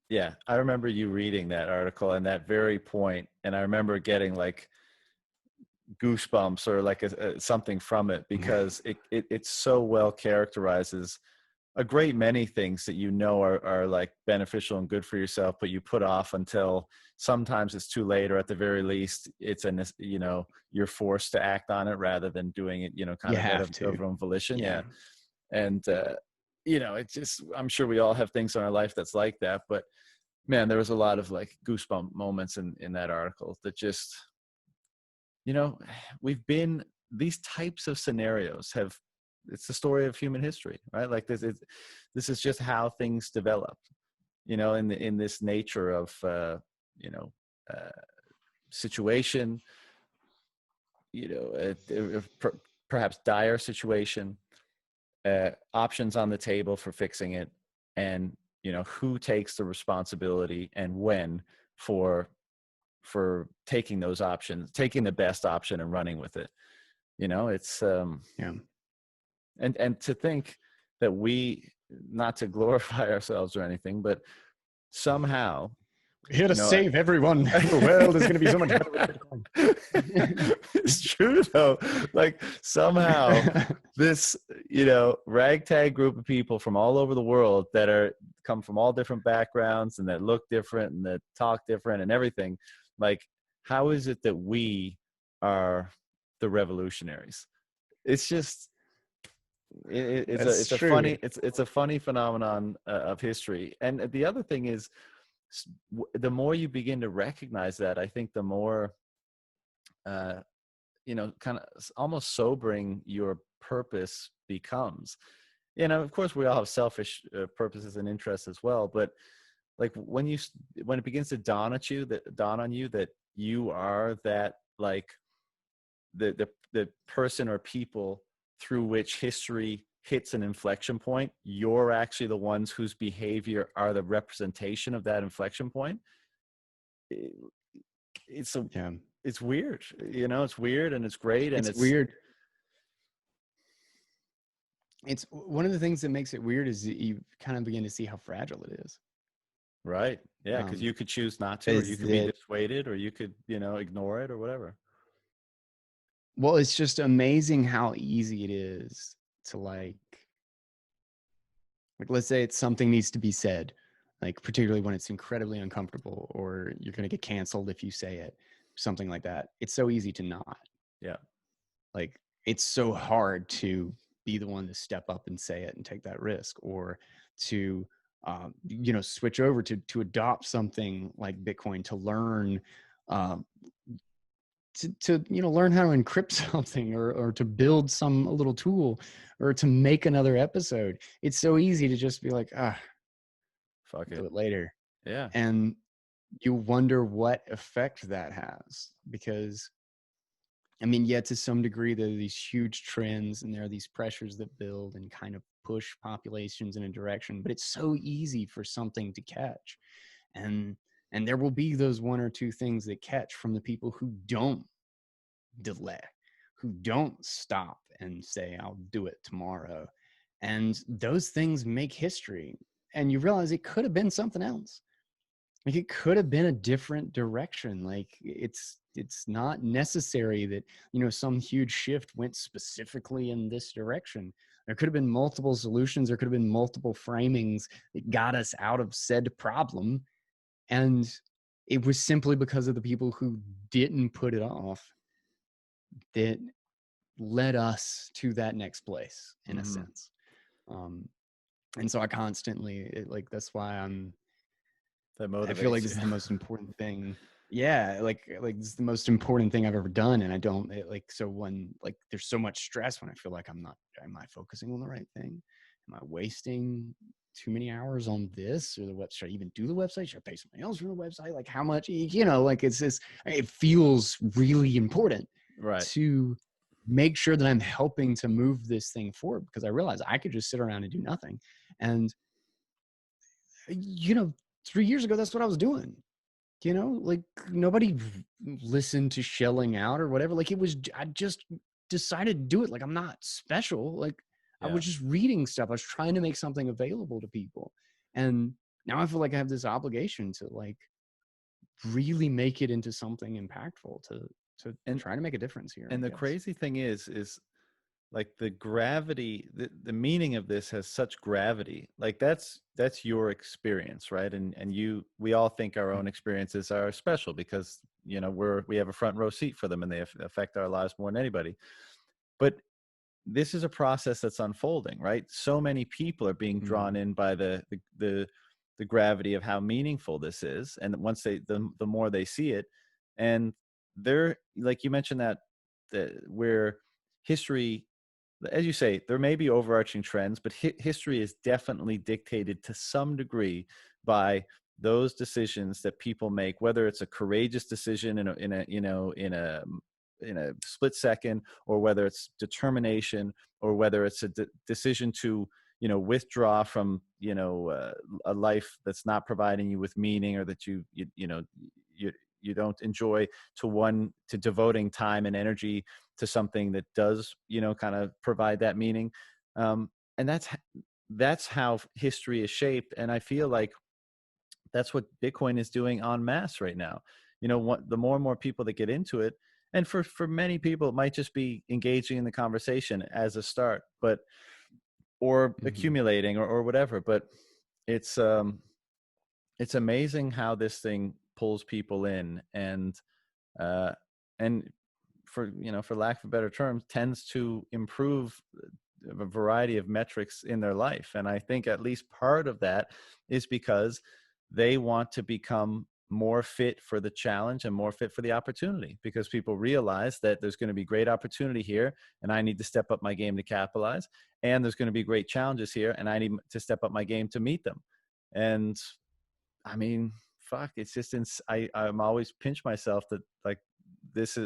Yeah, I remember you reading that article and that very point, and I remember getting goosebumps or something from it, because it so well characterizes a great many things that are beneficial and good for yourself, but you put off until sometimes it's too late, or at the very least it's you're forced to act on it rather than doing it out of your own volition. And it's just, I'm sure we all have things in our life that's like that, but man, there was a lot of goosebump moments in that article that just, we've been, these types of scenarios it's the story of human history, right? This is just how things develop, in this nature of, situation, perhaps dire situation, options on the table for fixing it, and, who takes the responsibility and when for taking those options, taking the best option and running with it. It's and to think that we, not to glorify ourselves or anything, but somehow we're here to save everyone. The world is going to be so much better with Bitcoin. It's true though. Somehow this, ragtag group of people from all over the world that come from all different backgrounds and that look different and that talk different and everything, how is it that we are the revolutionaries? It's just, That's true. It's a funny phenomenon of history. And the other thing is, the more you begin to recognize that, I think the more uh, kind of almost sobering your purpose becomes. Of course, we all have selfish purposes and interests as well, but like when it begins to dawn on you that you are that, like, the person or people through which history hits an inflection point, you're actually the ones whose behavior are the representation of that inflection point. it, it's a Yeah, it's weird. It's weird, and it's great, and it's it's weird. It's one of the things that makes it weird is that you kind of begin to see how fragile it is. right. Yeah, because Um, you could choose not to, or you is could be that dissuaded, or you could ignore it or whatever. well, it's just amazing how easy it is to like let's say it's something needs to be said, like particularly when it's incredibly uncomfortable or you're going to get canceled if you say it, something like that. It's so easy to not. Yeah. Like it's so hard to be the one to step up and say it and take that risk, or to switch over to adopt something like Bitcoin, to learn um, to learn how to encrypt something, or to build some a little tool, or to make another episode. It's so easy to just be like, Fuck do it. it later. Yeah. And you wonder what effect that has, because I mean, yeah, to some degree, there are these huge trends and there are these pressures that build and kind of push populations in a direction, but it's so easy for something to catch. And and there will be those one or two things that catch from the people who don't delay, who don't stop and say, I'll do it tomorrow. And those things make history. And you realize it could have been something else. Like it could have been a different direction. Like it's not necessary that some huge shift went specifically in this direction. There could have been multiple solutions. There could have been multiple framings that got us out of said problem, and it was simply because of the people who didn't put it off that led us to that next place, in a Hmm. sense. um and so I constantly like that's why That I feel like motivates this is you. the most important thing. Yeah, like this is the most important thing I've ever done, and I don't like, so when like there's so much stress when I feel like I'm not, am I focusing on the right thing? Am I wasting too many hours on this or the website? Should I even do the website? Should I pay somebody else for the website? Like how much, like it's just, it feels really important Right. to make sure that I'm helping to move this thing forward, because I realize I could just sit around and do nothing. And you know 3 years ago, that's what I was doing. Like nobody listened to shelling out or whatever. Like it was, I just decided to do it. Like I'm not special. Like I Yeah. was just reading stuff. I was trying to make something available to people. And now I feel like I have this obligation to like really make it into something impactful, to And try to make a difference here, I the guess. crazy thing is like the gravity, the meaning of this has such gravity. Like that's your experience, right? And we all think our own experiences are special because we have a front row seat for them, and they affect our lives more than anybody. But this is a process that's unfolding, right? So many people are being drawn Mm, in by the gravity of how meaningful this is, and once the more they see it, and they're like you mentioned that where history, as you say, there may be overarching trends, but history is definitely dictated to some degree by those decisions that people make, whether it's a courageous decision in a split second, or whether it's determination, or whether it's a decision to withdraw from a life that's not providing you with meaning, or that you you don't enjoy, to devoting time and energy to something that does kind of provide that meaning. And that's how history is shaped, and I feel like that's what Bitcoin is doing en masse right now. The more and more people that get into it, and for many people, it might just be engaging in the conversation as a start, but or mhm. accumulating, or whatever. But it's um, it's amazing how this thing pulls people in, uh, and for lack of better terms, tends to improve a variety of metrics in their life. And I think at least part of that is because they want to become more fit for the challenge and more fit for the opportunity, because people realize that there's going to be great opportunity here and I need to step up my game to capitalize. And there's going to be great challenges here and I need to step up my game to meet them. And I mean, fuck, it's just, I'm always pinch myself that like,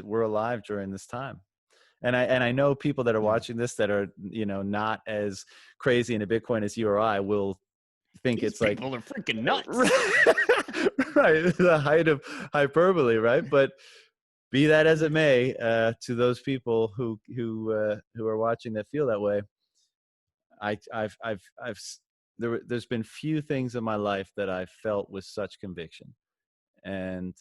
we're alive during this time. And I know people that are watching this that are, you know, not as crazy into Bitcoin as you or I will think These it's like, people are freaking nuts. right, the height of hyperbole, right? But be that as it may, to those people who are watching that feel that way, there's been few things in my life that I felt with such conviction, and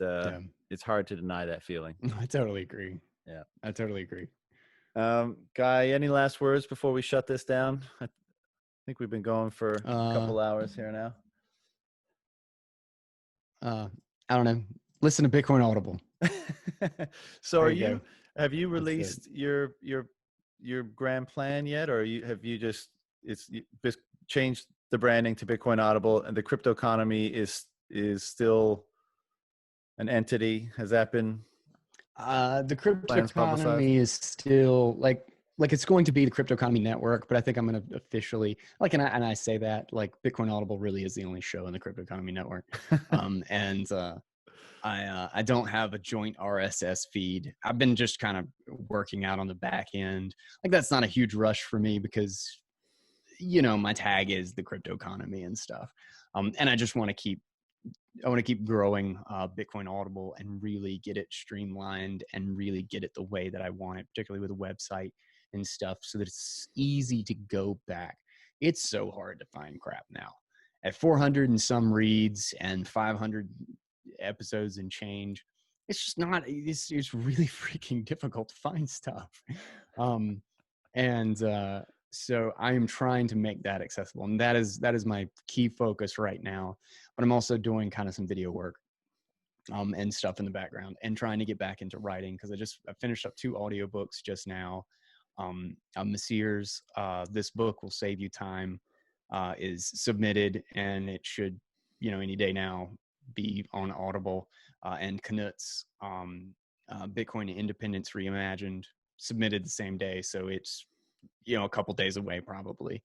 it's hard to deny that feeling. I totally agree. Yeah, I totally agree. Guy, any last words before we shut this down? I think we've been going for a couple hours here now. I don't know. Listen to Bitcoin Audible. So have you released your grand plan yet, or have you just changed the branding to Bitcoin Audible, and the crypto economy is still an entity? Has that been the crypto economy is still like it's going to be the Crypto Economy Network, but I think I'm going to officially and I say that like Bitcoin Audible really is the only show in the Crypto Economy Network. I don't have a joint RSS feed. I've been just kind of working out on the back end. Like that's not a huge rush for me because, you know, my tag is the crypto economy and stuff. And I just want to keep growing Bitcoin Audible and really get it streamlined and really get it the way that I want it, particularly with a website and stuff, so that it's easy to go back. It's so hard to find crap now. At 400 and some reads and 500 episodes and change, it's just not, it's really freaking difficult to find stuff. So I am trying to make that accessible, and that is my key focus right now. But I'm also doing kind of some video work and stuff in the background, and trying to get back into writing, because I finished up 2 audiobooks just now. Messier's This Book Will Save You Time is submitted, and it should, you know, any day now be on Audible. And Knut's Bitcoin Independence Reimagined submitted the same day, so it's, you know, a couple days away probably.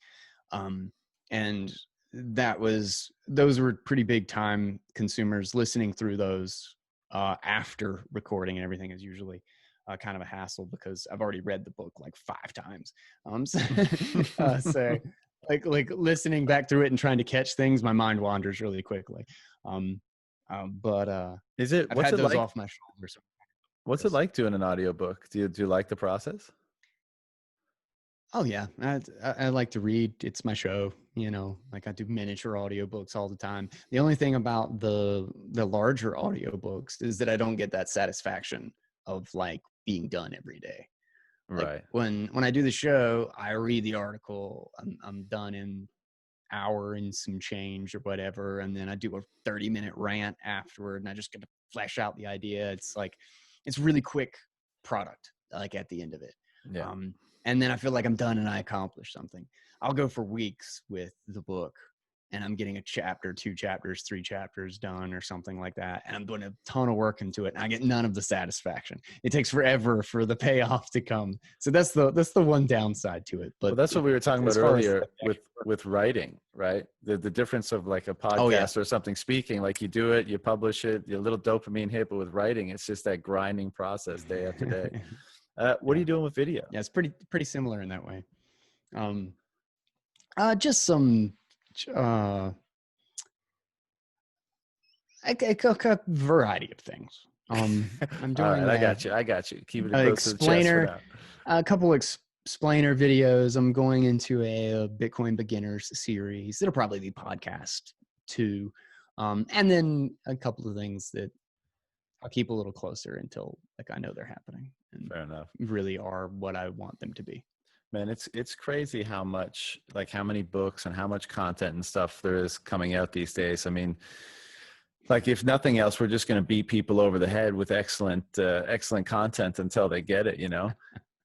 And those were pretty big time consumers. Listening through those after recording and everything is usually kind of a hassle, because I've already read the book like 5 times. So like listening back through it and trying to catch things, my mind wanders really quickly. But is it, I've what's had it those like off my shoulders. What's it like doing an audiobook? Do you like the process? Oh yeah, I like to read. It's my show, you know. Like I do miniature audiobooks all the time. The only thing about the larger audiobooks is that I don't get that satisfaction of like being done every day. Like Right. when I do the show, I read the article. I'm done in hour and some change or whatever, and then I do a 30-minute rant afterward, and I just get to flesh out the idea. It's like it's really quick product. Like at the end of it. Yeah. And then I feel like I'm done and I accomplished something. I'll go for weeks with the book, and I'm getting a chapter, 2 chapters, 3 chapters done or something like that. And I'm doing a ton of work into it, and I get none of the satisfaction. It takes forever for the payoff to come. So that's the one downside to it. But well, that's what we were talking about earlier with writing, right? The difference of like a podcast or something speaking, like you do it, you publish it, your little dopamine hit, but with writing, it's just that grinding process day after day. What are you doing with video? Yeah, it's pretty similar in that way. Just some a variety of things. I'm doing. All right, I got you. Keep it close to the chest for now. A couple explainer videos. I'm going into a Bitcoin beginners series. It'll probably be podcast too, and then a couple of things that I'll keep a little closer until like I know they're happening and fair enough, really are what I want them to be. Man, it's crazy how many books and how much content and stuff there is coming out these days. I mean, like if nothing else, we're just going to beat people over the head with excellent content until they get it, you know.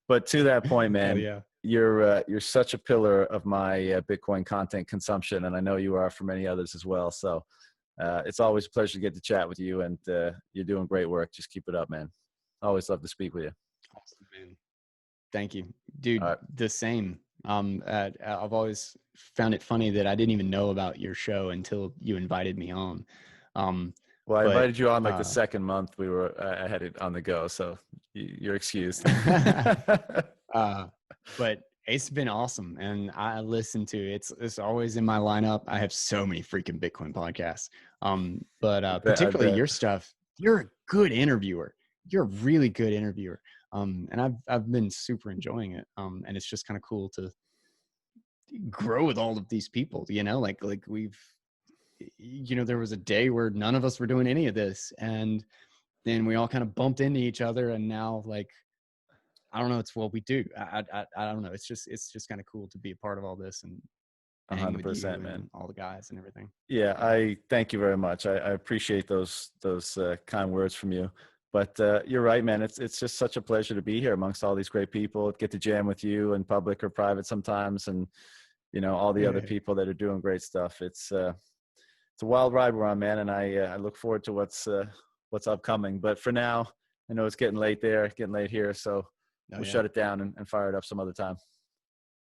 But to that point, man, you're such a pillar of my Bitcoin content consumption, and I know you are for many others as well. So it's always a pleasure to get to chat with you, and you're doing great work. Just keep it up, man. Always love to speak with you. Awesome, man. Thank you, All dude. right. The same. I've always found it funny that I didn't even know about your show until you invited me on. Well, I But invited you on like the second month I had it on the go, so you're excused. But it's been awesome, and I listen to it. It's always in my lineup. I have so many freaking Bitcoin podcasts. But I particularly bet. your stuff. You're a good interviewer. You're a really good interviewer. And I've been super enjoying it. And it's just kind of cool to grow with all of these people. Like we've, there was a day where none of us were doing any of this, and then we all kind of bumped into each other, and now like, I don't know, it's what we do. I don't know. It's just kind of cool to be a part of all this and hang with you 100%, man. and all the guys and everything. Yeah, I thank you very much. I appreciate those kind words from you. But you're right, man. It's just such a pleasure to be here amongst all these great people. Get to jam with you in public or private sometimes, and all the other people that are doing great stuff. It's a wild ride we're on, man, and I look forward to what's upcoming. But for now, I know it's getting late there, getting late here, so we'll shut it down and fire it up some other time.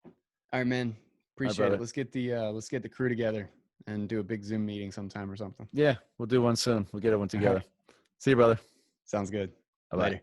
All right, man. Appreciate brother. it. Let's get the crew together and do a big Zoom meeting sometime or something. Yeah, we'll do one soon. We'll get everyone together. Right. See you, brother. Sounds good. Bye-bye. Later.